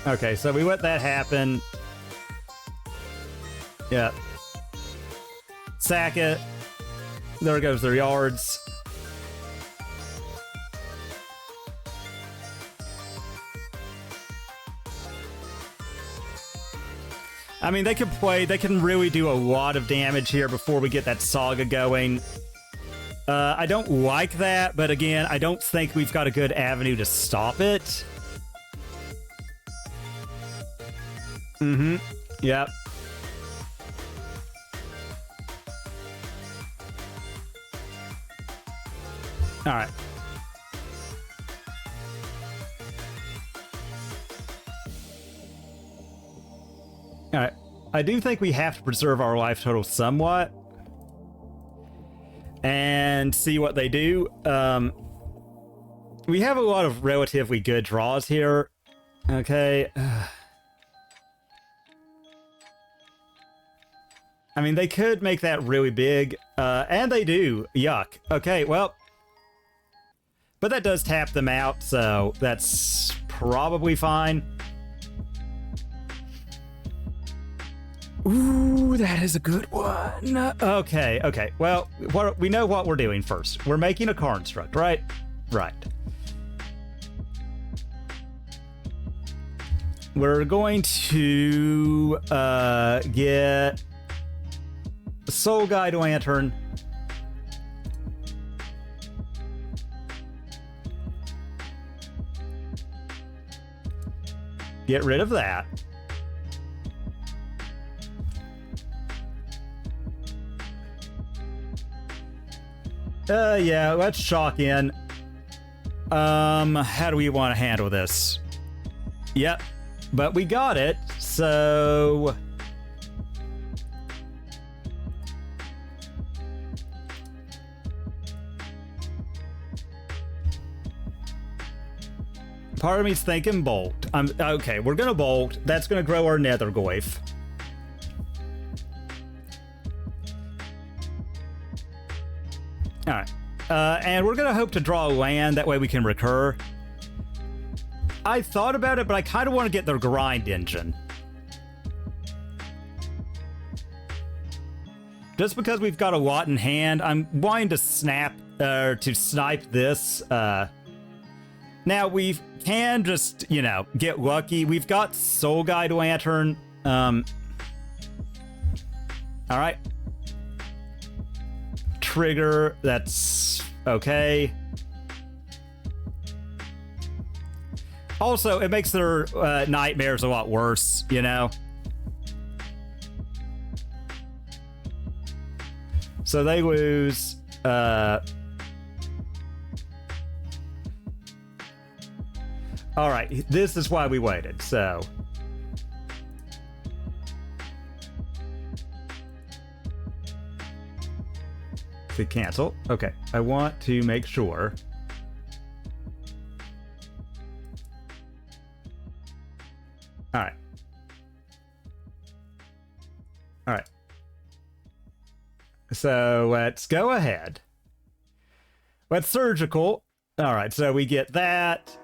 Okay, so we let that happen. Yeah. Sack it. There goes their yards. I mean, they can really do a lot of damage here before we get that saga going. I don't like that, but again, I don't think we've got a good avenue to stop it. Mm-hmm. Yep. All right. All right. I do think we have to preserve our life total somewhat and see what they do. We have a lot of relatively good draws here. Okay. I mean, they could make that really big, and they do. Yuck. Okay, well, but that does tap them out, so that's probably fine. Ooh, that is a good one. Okay, okay. Well, we know what we're doing first. We're making a construct, right? Right. We're going to get a Soul Guide Lantern. Get rid of that. Yeah, let's chalk in. How do we want to handle this? Yep, but we got it, so... Part of me's thinking bolt. Okay, we're gonna bolt. That's gonna grow our Nethergoyf. Alright. And we're gonna hope to draw a land, that way we can recur. I thought about it, but I kind of want to get their grind engine. Just because we've got a lot in hand, I'm wanting to snipe this. Now, we can just, you know, get lucky. We've got Soul Guide Lantern. Alright. Trigger, that's okay. Also, it makes their nightmares a lot worse, you know? So they lose... All right, this is why we waited, so. To cancel. Okay, I want to make sure. All right. All right. So let's go ahead. Let's surgical. All right, so we get that.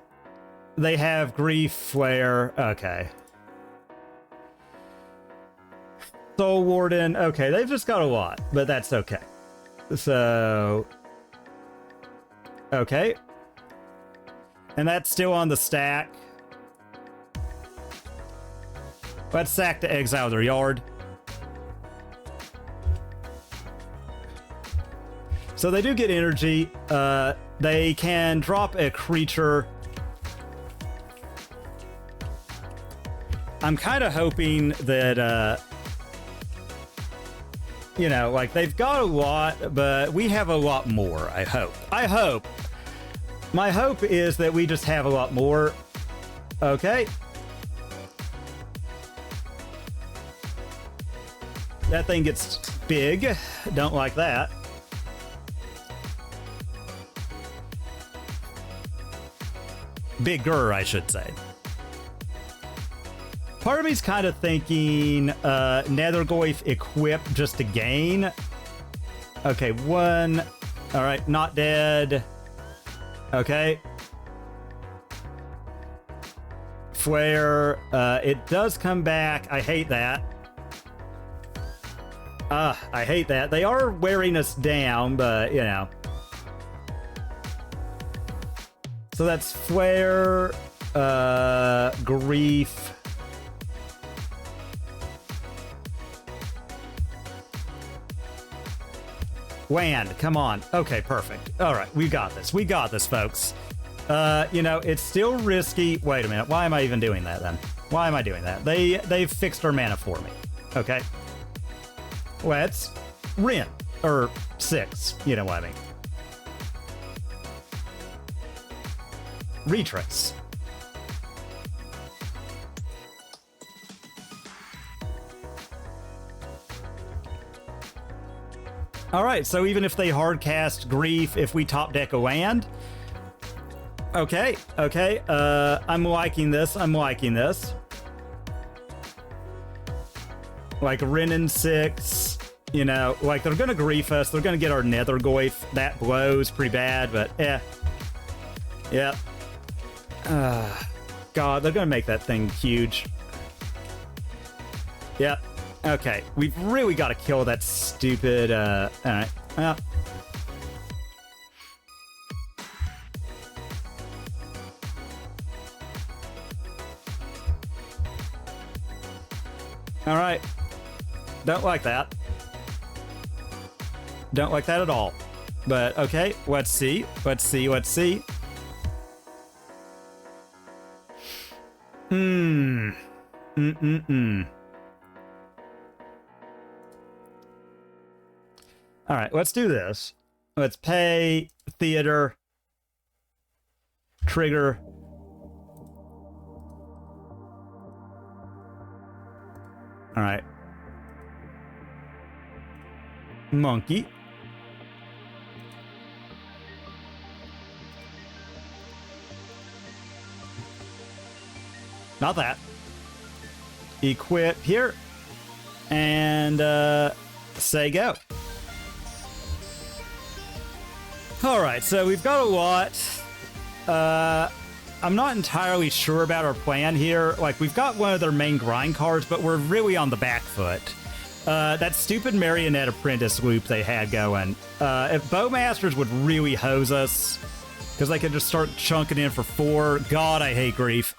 They have grief flare. Okay. Soul Warden. Okay, they've just got a lot, but that's okay. So. Okay. And that's still on the stack. Let's sack to exile their yard. So they do get energy. They can drop a creature. I'm kind of hoping that, you know, like they've got a lot, but we have a lot more, I hope. I hope. My hope is that we just have a lot more. Okay. That thing gets big. Don't like that. Bigger, I should say. Part of me's kind of thinking Nethergoyf equip just to gain. Okay, one. All right, not dead. Okay. Flare. It does come back. I hate that. I hate that. They are wearing us down, but, you know. So that's flare, grief. Land, come on. Okay, perfect. All right, we got this. We got this, folks. You know, it's still risky. Wait a minute. Why am I even doing that then? Why am I doing that? They've fixed our mana for me. Okay. Let's Rin, or 6. You know what I mean. Retrace. All right, so even if they hard cast Grief, if we top deck a land, okay, I'm liking this. I'm liking this. Like Rin and 6, you know, like they're gonna grief us. They're gonna get our Nethergoyf. That blows pretty bad, but yeah. God, they're gonna make that thing huge. Yep. Okay, we've really got to kill that stupid, all right. All right. Don't like that. Don't like that at all. But, okay, let's see. Let's see. All right, let's do this. Let's pay theater, trigger. All right. Monkey. Not that. Equip here. And say go. All right, so we've got a lot. I'm not entirely sure about our plan here. Like, we've got one of their main grind cards, but we're really on the back foot. That stupid Marionette Apprentice loop they had going. If Bowmasters would really hose us, because they could just start chunking in for 4. God, I hate grief.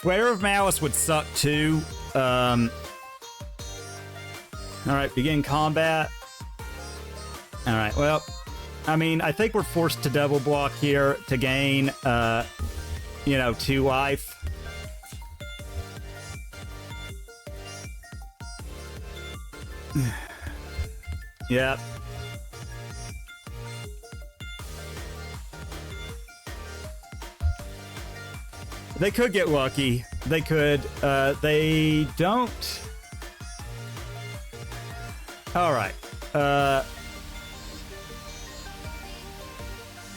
Flare of Malice would suck too. All right, begin combat. All right, well, I mean, I think we're forced to double block here to gain, you know, 2 life. Yep. They could get lucky. They could. They don't. All right.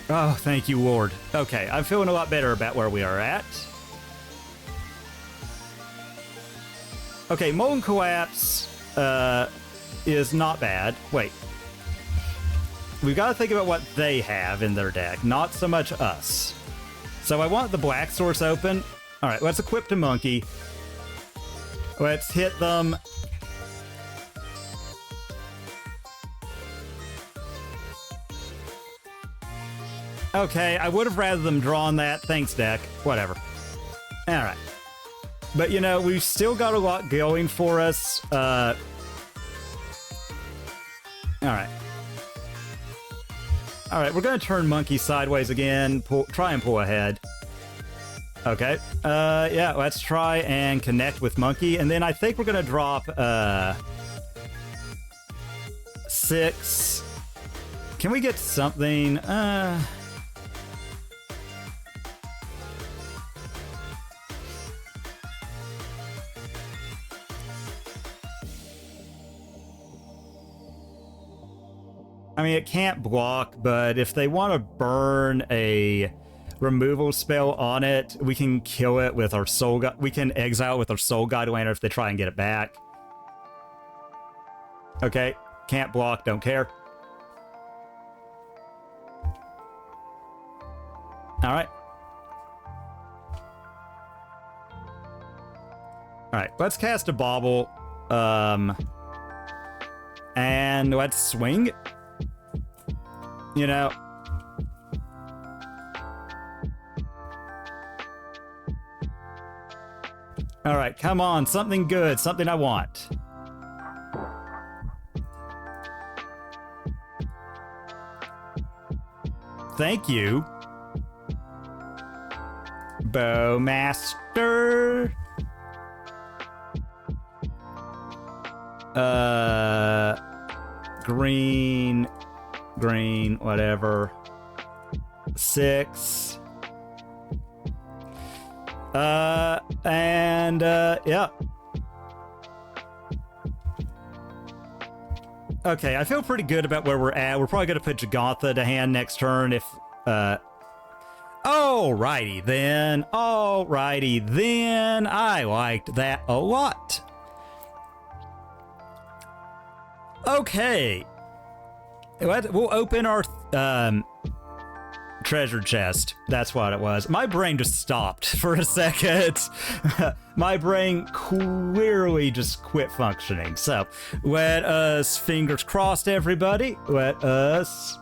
Oh, thank you, Lord. Okay, I'm feeling a lot better about where we are at. Okay, Molten Collapse is not bad. Wait. We've got to think about what they have in their deck, not so much us. So I want the Black Source open. All right, let's equip the Monkey. Let's hit them. Okay, I would have rather them drawn that. Thanks, deck. Whatever. All right. But, you know, we've still got a lot going for us. All right. All right, we're going to turn Monkey sideways again. Try and pull ahead. Okay. Yeah, let's try and connect with Monkey. And then I think we're going to drop 6. Can we get something? I mean, it can't block, but if they want to burn a removal spell on it, we can kill it with our Soul Guide. We can exile with our Soul Guide Lantern if they try and get it back. Okay, can't block, don't care. All right. All right, let's cast a Bauble. And let's swing. You know. All right, come on, something good, something I want. Thank you. Bowmaster. Green, whatever. 6. Yeah. Okay, I feel pretty good about where we're at. We're probably going to put Jagantha to hand next turn if, Alrighty then. I liked that a lot. Okay. We'll open our treasure chest. That's what it was. My brain just stopped for a second. My brain clearly just quit functioning. So let us, fingers crossed, everybody. Let us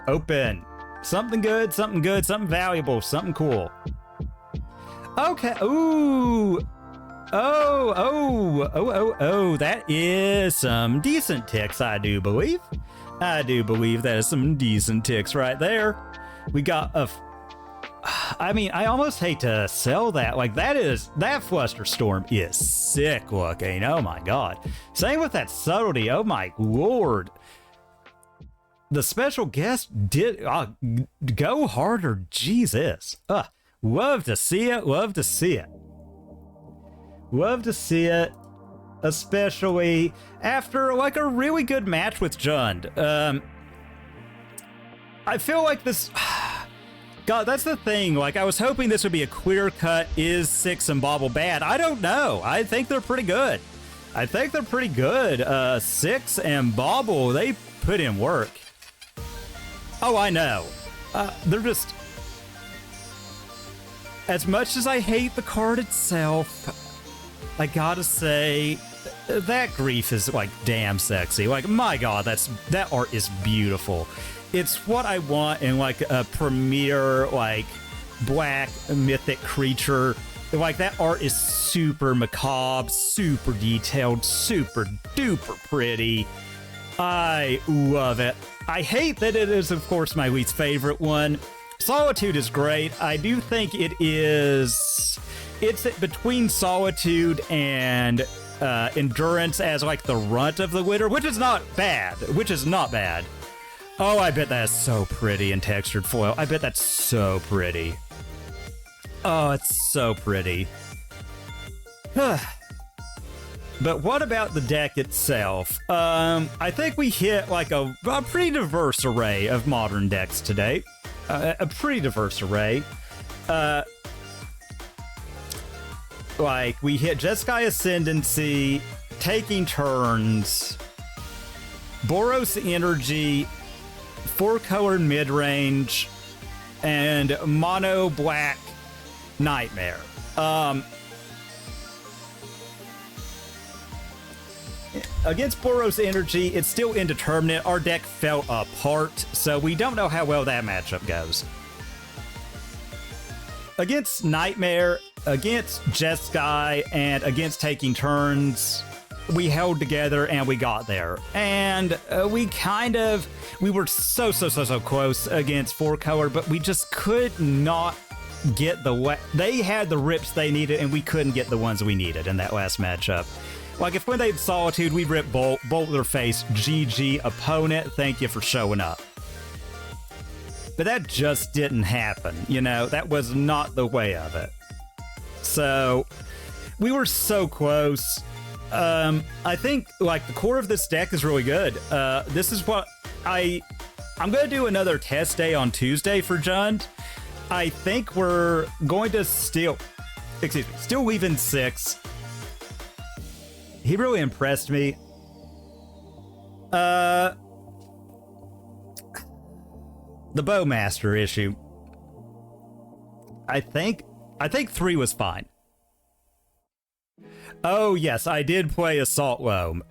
open. Something good, something valuable, something cool. Okay. Ooh. Oh, that is some decent ticks, I do believe. I do believe that is some decent ticks right there. We got a... I mean, I almost hate to sell that. Like, that Flusterstorm is sick looking. Oh my god. Same with that Subtlety. Oh my lord. The special guest did... go harder. Jesus. Love to see it. Love to see it. Love to see it, especially after like a really good match with Jund. I feel like this... God, that's the thing. Like, I was hoping this would be a clear cut. Is Six and Bauble bad? I don't know. I think they're pretty good. Six and Bauble, they put in work. Oh, I know. They're just... As much as I hate the card itself... I gotta say, that grief is like damn sexy. Like, my god, that art is beautiful. It's what I want in like a premier like black mythic creature. Like, that art is super macabre, super detailed, super duper pretty. I love it. I hate that it is, of course, my least favorite one. Solitude is great. I do think it is... It's between Solitude and endurance as like the runt of the winter, which is not bad. Oh, I bet that's so pretty in textured foil. I bet that's so pretty. Oh, it's so pretty. But what about the deck itself? I think we hit like a pretty diverse array of modern decks today. A pretty diverse array. Like, we hit Jeskia Ascendancy, Taking Turns, Boros Energy, 4-color Midrange, and Mono Black Nightmare. Against Boros Energy, it's still indeterminate. Our deck fell apart, so we don't know how well that matchup goes. Against Nightmare, against Jeskia, and against Taking Turns, we held together and we got there. And we were so close against 4-color, but we just could not get they had the rips they needed, and we couldn't get the ones we needed in that last matchup. Like, if when they had Solitude, we'd rip Bolt their face, GG, opponent, thank you for showing up. But that just didn't happen, you know? That was not the way of it. So, we were so close. I think, like, the core of this deck is really good. This is what I'm going to do another test day on Tuesday for Jund. I think we're going to still leaving 6. He really impressed me. The Bowmaster issue. I think 3 was fine. Oh yes, I did play Assault Loam.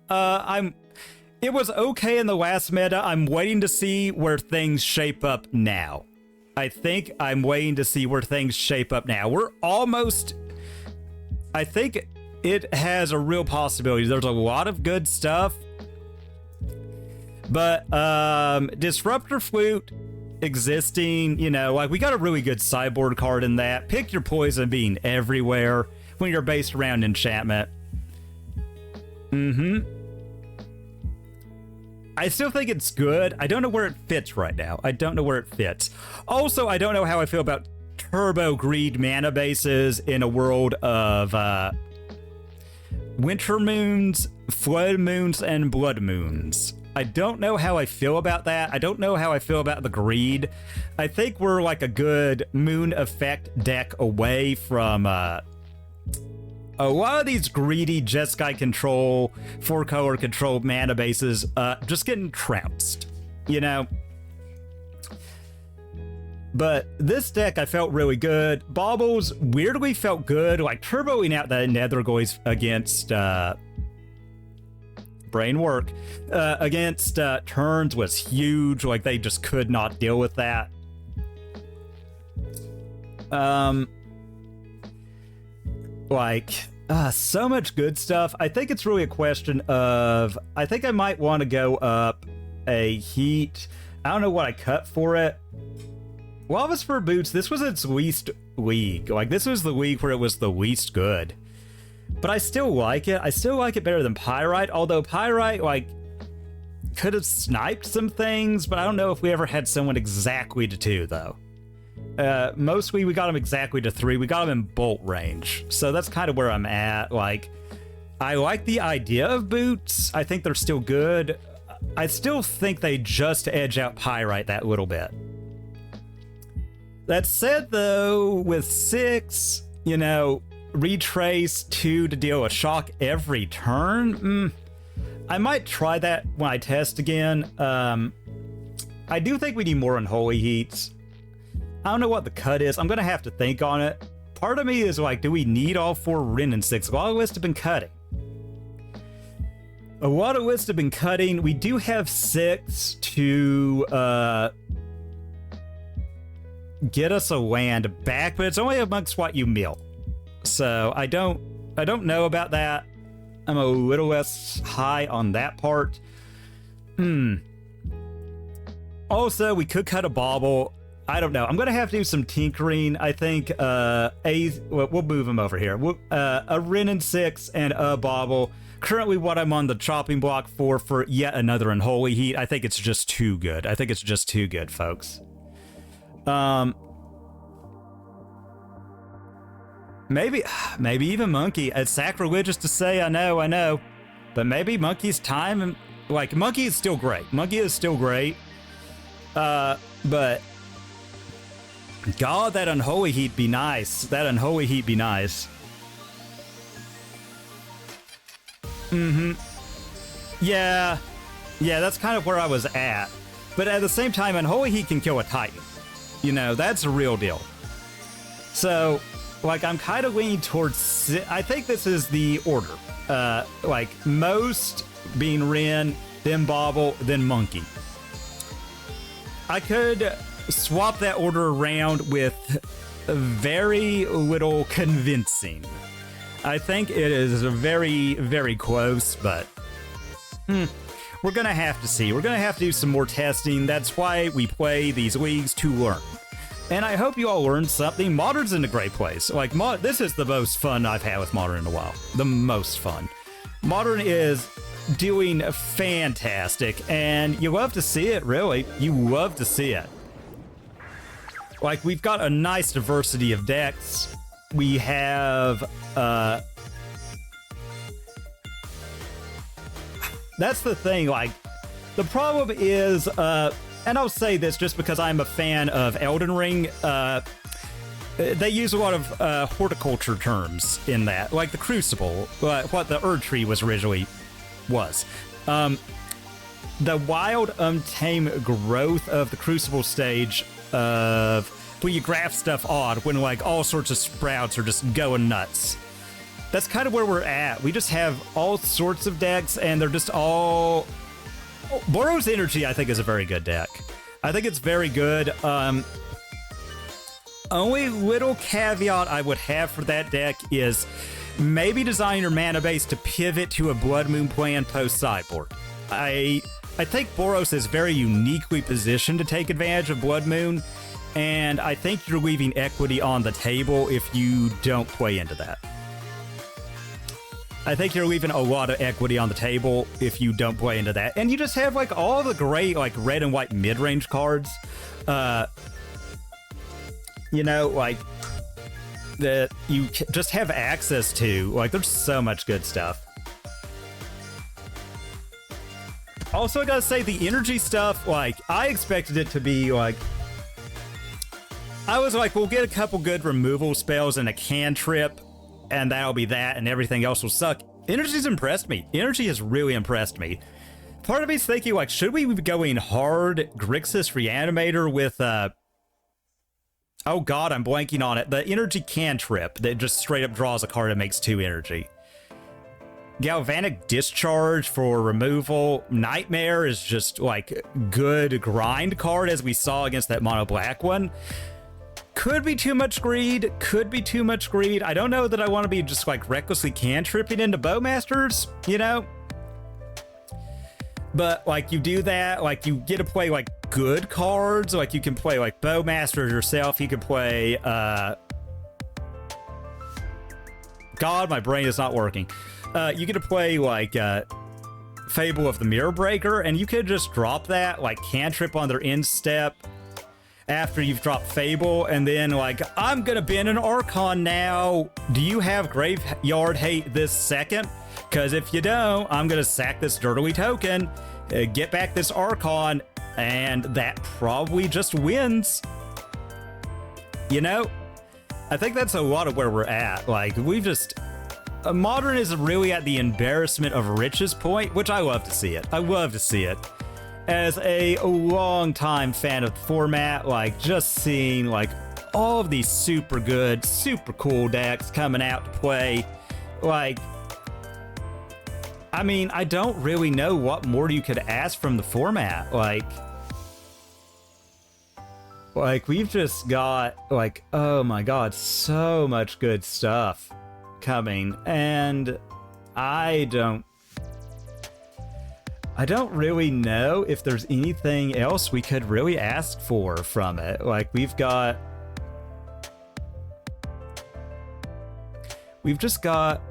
It was okay in the last meta. I'm waiting to see where things shape up now. I'm waiting to see where things shape up now. We're almost... I think it has a real possibility. There's a lot of good stuff. But Disruptor Flute existing, you know, like, we got a really good sideboard card in that. Pick Your Poison being everywhere when you're based around enchantment. I still think it's good. I don't know where it fits right now. Also, I don't know how I feel about Turbo Greed mana bases in a world of Winter Moons, Flood Moons, and Blood Moons. I don't know how I feel about that. I don't know how I feel about the greed. I think we're like a good moon effect deck away from a lot of these greedy Jeskai control, 4-color control mana bases just getting trounced, you know? But this deck I felt really good. Baubles weirdly felt good, like turboing out the Nethergoyfs against brain work against turns was huge. Like, they just could not deal with that. So much good stuff. I think it's really a question of, I think I might want to go up a heat. I don't know what I cut for it. Lava Spur Boots, this was its least league. Like, this was the league where it was the least good. But I still like it. I still like it better than Pyrite, although Pyrite, like, could have sniped some things, but I don't know if we ever had someone exactly to 2, though. Mostly we got him exactly to 3. We got him in bolt range. So that's kind of where I'm at. Like, I like the idea of boots. I think they're still good. I still think they just edge out Pyrite that little bit. That said, though, with 6, you know, retrace 2 to deal a shock every turn, I might try that when I test again. I do think we need more Unholy Heats. I don't know what the cut is. I'm gonna have to think on it. Part of me is like, do we need all 4 Rin and 6? A lot of lists have been cutting. We do have 6 to get us a land back, but it's only amongst what you mill. So I don't know about that. I'm a little less high on that part. Also, we could cut a Bauble. I don't know. I'm gonna have to do some tinkering. I think we'll move them over here. A Ren and Six and a Bobble. Currently what I'm on the chopping block for yet another Unholy Heat. I think it's just too good. I think it's just too good, folks. Maybe even Monkey. It's sacrilegious to say, I know. But maybe Monkey's time, like, Monkey is still great. Monkey is still great. But God, that Unholy Heat be nice. That Unholy Heat be nice. Yeah, that's kind of where I was at. But at the same time, Unholy Heat can kill a Titan. You know, that's a real deal. So, like, I'm kind of leaning towards... I think this is the order. Like, most being Ren, then Bobble, then Monkey. I could swap that order around with very little convincing. I think it is very, very close, but we're going to have to see. We're going to have to do some more testing. That's why we play these leagues, to learn. And I hope you all learned something. Modern's in a great place. Like, this is the most fun I've had with Modern in a while. The most fun. Modern is doing fantastic, and you love to see it, really. You love to see it. Like, we've got a nice diversity of decks. We have, that's the thing, like, the problem is, and I'll say this just because I'm a fan of Elden Ring, they use a lot of horticulture terms in that, like the Crucible, what the Erd Tree was originally was. The wild, untamed growth of the Crucible stage of when you graph stuff odd, when like all sorts of sprouts are just going nuts. That's kind of where we're at. We just have all sorts of decks, and they're just all... Boros Energy, I think, is a very good deck. I think it's very good. Only little caveat I would have for that deck is maybe design your mana base to pivot to a Blood Moon plan post-sideboard. I think Boros is very uniquely positioned to take advantage of Blood Moon, and I think you're leaving equity on the table if you don't play into that. I think you're leaving a lot of equity on the table if you don't play into that. And you just have, like, all the great, like, red and white mid-range cards. You know, like, that you just have access to. Like, there's so much good stuff. Also, I gotta say, the energy stuff, like, I expected it to be, like... I was like, we'll get a couple good removal spells and a cantrip, and that'll be that, and everything else will suck. Energy's impressed me. Energy has really impressed me. Part of me's thinking, like, should we be going hard Grixis Reanimator with, oh god, I'm blanking on it. The energy cantrip that just straight up draws a card and makes 2 energy. Galvanic Discharge for removal. Nightmare is just, like, good grind card, as we saw against that mono black one. Could be too much greed. Could be too much greed. I don't know that I want to be just, like, recklessly cantripping into Bowmasters, you know? But, like, you do that, like, you get to play, like, good cards. Like, you can play, like, Bowmasters yourself. You can play, God, my brain is not working. You get to play, like, Fable of the Mirror Breaker, and you could just drop that, like, cantrip on their end step after you've dropped Fable, and then, like, I'm gonna bin an Archon now. Do you have Graveyard Hate this second? Because if you don't, I'm gonna sack this Dirtily token, get back this Archon, and that probably just wins. You know? I think that's a lot of where we're at. Like, we've just... Modern is really at the embarrassment of riches point, which I love to see it. I love to see it. As a long-time fan of the format, like, just seeing, like, all of these super good, super cool decks coming out to play, like, I mean, I don't really know what more you could ask from the format. Like, we've just got, like, oh my god, so much good stuff coming, and I don't I don't really know if there's anything else we could really ask for from it. Like, we've just got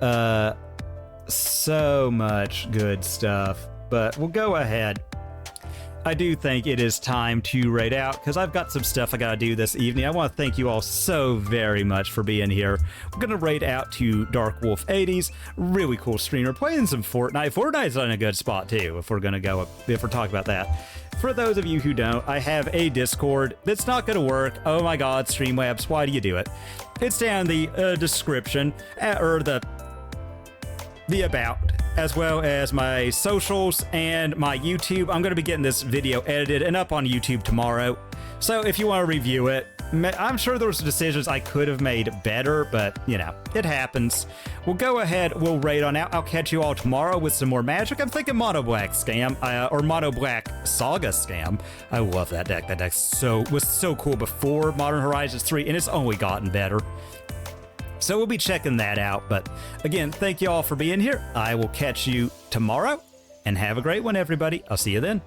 so much good stuff, but we'll go ahead. I do think it is time to raid out because I've got some stuff I gotta do this evening. I want to thank you all so very much for being here. We're gonna raid out to Dark Wolf 80s, really cool streamer playing some Fortnite. Fortnite's in a good spot too. If we're talking about that. For those of you who don't, I have a Discord that's not gonna work. Oh my God, Streamlabs, why do you do it? It's down in the description or the about, as well as my socials and my YouTube. I'm going to be getting this video edited and up on YouTube tomorrow. So if you want to review it, I'm sure there's decisions I could have made better, but you know, it happens. We'll go ahead, we'll raid on out. I'll catch you all tomorrow with some more magic. I'm thinking Mono Black Scam, or Mono Black Saga Scam. I love that deck. That deck was so cool before Modern Horizons 3, and it's only gotten better. So we'll be checking that out. But again, thank you all for being here. I will catch you tomorrow, and have a great one, everybody. I'll see you then.